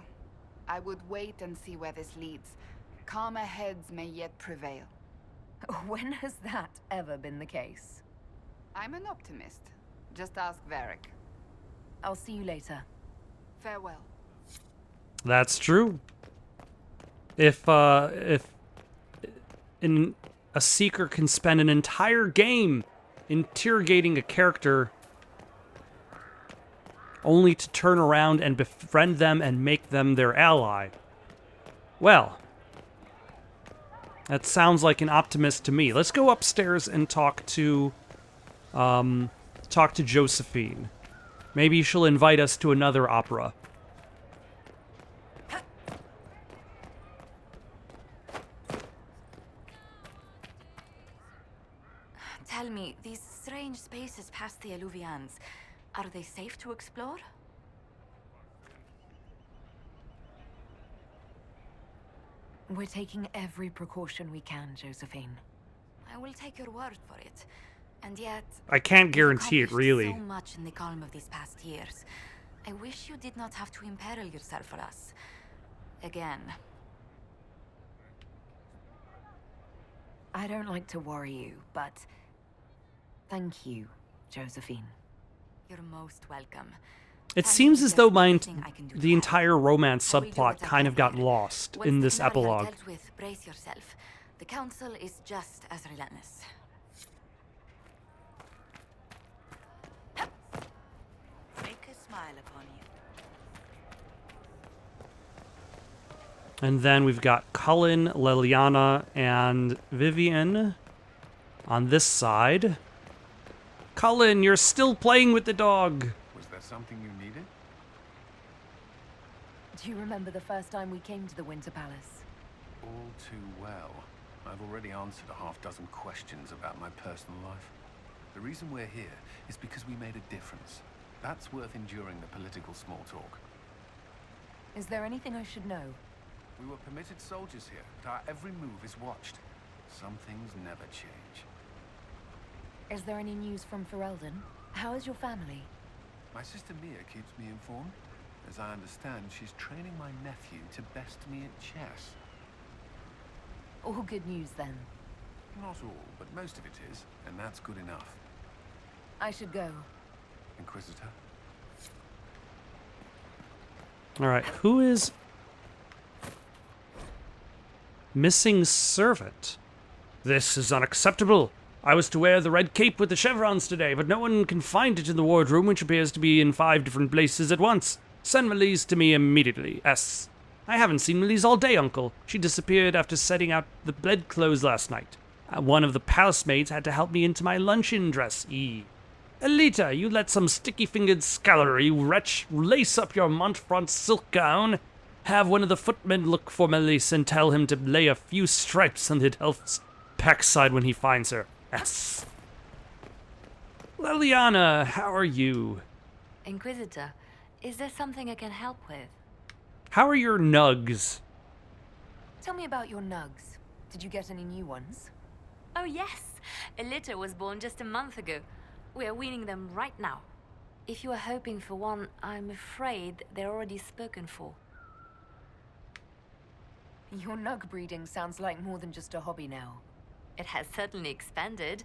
I would wait and see where this leads. Calmer heads may yet prevail. When has that ever been the case? I'm an optimist. Just ask Varric. I'll see you later. Farewell. That's true. If a Seeker can spend an entire game interrogating a character only to turn around and befriend them and make them their ally, well, that sounds like an optimist to me. Let's go upstairs and talk to Josephine. Maybe she'll invite us to another opera. Tell me, these strange spaces past the Alluvians, are they safe to explore? We're taking every precaution we can, Josephine. I will take your word for it. And yet, I can't guarantee it, you've really. accomplished so much in the calm of these past years. I wish you did not have to imperil yourself for us. Again. I don't like to worry you, but thank you, Josephine. You're most welcome. It seems as though the entire romance subplot kind of got lost in this epilogue. Dealt with, brace yourself. The council is just as relentless. Make a smile upon you. And then we've got Cullen, Leliana, and Vivian. On this side. Cullen, you're still playing with the dog. Was there something you needed? Do you remember the first time we came to the Winter Palace? All too well. I've already answered a half-dozen questions about my personal life. The reason we're here is because we made a difference. That's worth enduring the political small talk. Is there anything I should know? We were permitted soldiers here, but our every move is watched. Some things never change. Is there any news from Ferelden? How is your family? My sister Mia keeps me informed. As I understand, she's training my nephew to best me at chess. All good news then. Not all, but most of it is, and that's good enough. I should go. Inquisitor? Alright, who is... Missing servant? This is unacceptable. I was to wear the red cape with the chevrons today, but no one can find it in the wardroom, which appears to be in 5 different places at once. Send Melise to me immediately. S. I haven't seen Melise all day, Uncle. She disappeared after setting out the bedclothes last night. One of the palace maids had to help me into my luncheon dress. E. Elita, you let some sticky-fingered scullery wretch lace up your Montfront silk gown. Have one of the footmen look for Melise and tell him to lay a few stripes on the elf's backside when he finds her. S. Leliana, how are you? Inquisitor, is there something I can help with? How are your nugs? Tell me about your nugs. Did you get any new ones? Oh yes, Elita was born just a month ago. We are weaning them right now. If you are hoping for one, I'm afraid they're already spoken for. Your nug breeding sounds like more than just a hobby now. It has certainly expanded.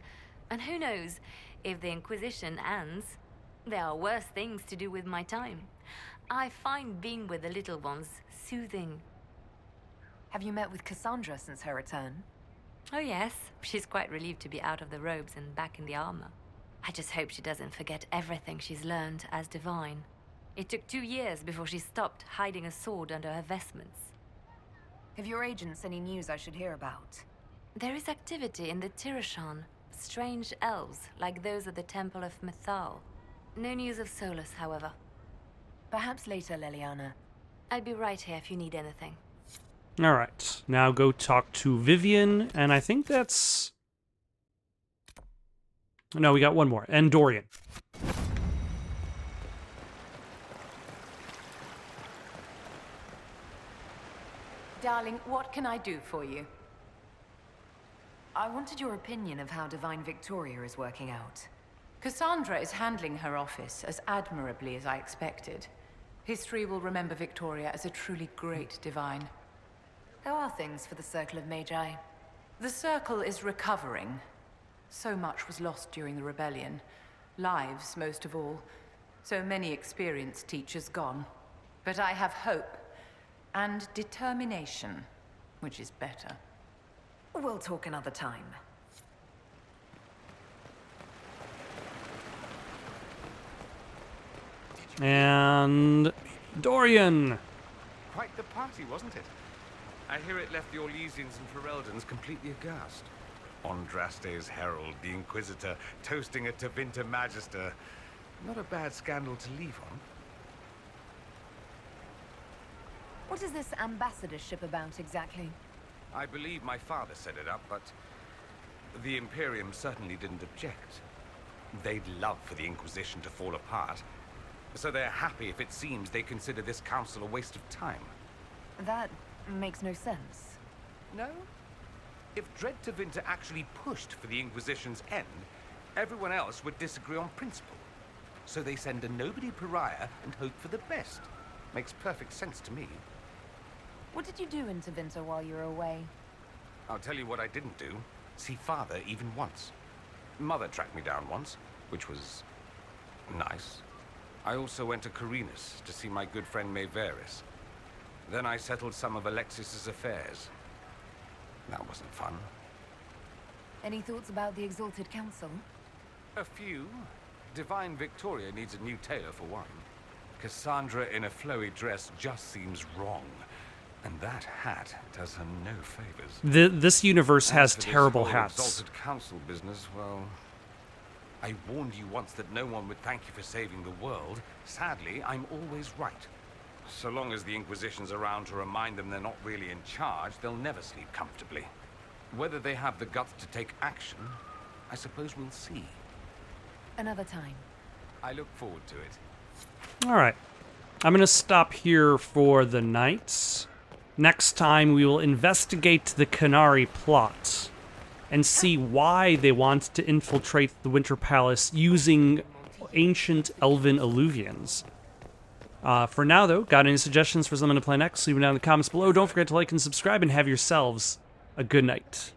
And who knows, if the Inquisition ends, there are worse things to do with my time. I find being with the little ones soothing. Have you met with Cassandra since her return? Oh yes, she's quite relieved to be out of the robes and back in the armor. I just hope she doesn't forget everything she's learned as divine. It took 2 years before she stopped hiding a sword under her vestments. Have your agents any news I should hear about? There is activity in the Tirashan. Strange elves, like those at the Temple of Mythal. No news of Solus, however. Perhaps later, Leliana. I'll be right here if you need anything. Alright, now go talk to Vivian, and I think that's... No, we got one more. And Dorian. Darling, what can I do for you? I wanted your opinion of how Divine Victoria is working out. Cassandra is handling her office as admirably as I expected. History will remember Victoria as a truly great divine. How are things for the Circle of Magi? The Circle is recovering. So much was lost during the rebellion. Lives, most of all. So many experienced teachers gone. But I have hope and determination, which is better. We'll talk another time. And... Dorian! Quite the party, wasn't it? I hear it left the Orlesians and Fereldans completely aghast. Andraste's herald, the Inquisitor, toasting a Tevinter Magister. Not a bad scandal to leave on. What is this ambassadorship about, exactly? I believe my father set it up, but the Imperium certainly didn't object. They'd love for the Inquisition to fall apart, so they're happy if it seems they consider this council a waste of time. That makes no sense. No? If Dread Tevinter actually pushed for the Inquisition's end, everyone else would disagree on principle. So they send a nobody pariah and hope for the best. Makes perfect sense to me. What did you do in Tevinter while you were away? I'll tell you what I didn't do. See Father even once. Mother tracked me down once, which was nice. I also went to Carinus to see my good friend Maeveris. Then I settled some of Alexis's affairs. That wasn't fun. Any thoughts about the Exalted Council? A few. Divine Victoria needs a new tailor for one. Cassandra in a flowy dress just seems wrong. And that hat does her no favors. This universe has terrible hats. Exalted council business, well, I warned you once that no one would thank you for saving the world. Sadly, I'm always right. So long as the Inquisition's around to remind them they're not really in charge, they'll never sleep comfortably. Whether they have the guts to take action, I suppose we'll see. Another time. I look forward to it. All right. I'm going to stop here for the night. Next time, we will investigate the Canary plot and see why they want to infiltrate the Winter Palace using ancient elven alluvians. For now, though, got any suggestions for someone to play next? Leave them down in the comments below. Don't forget to like and subscribe, and have yourselves a good night.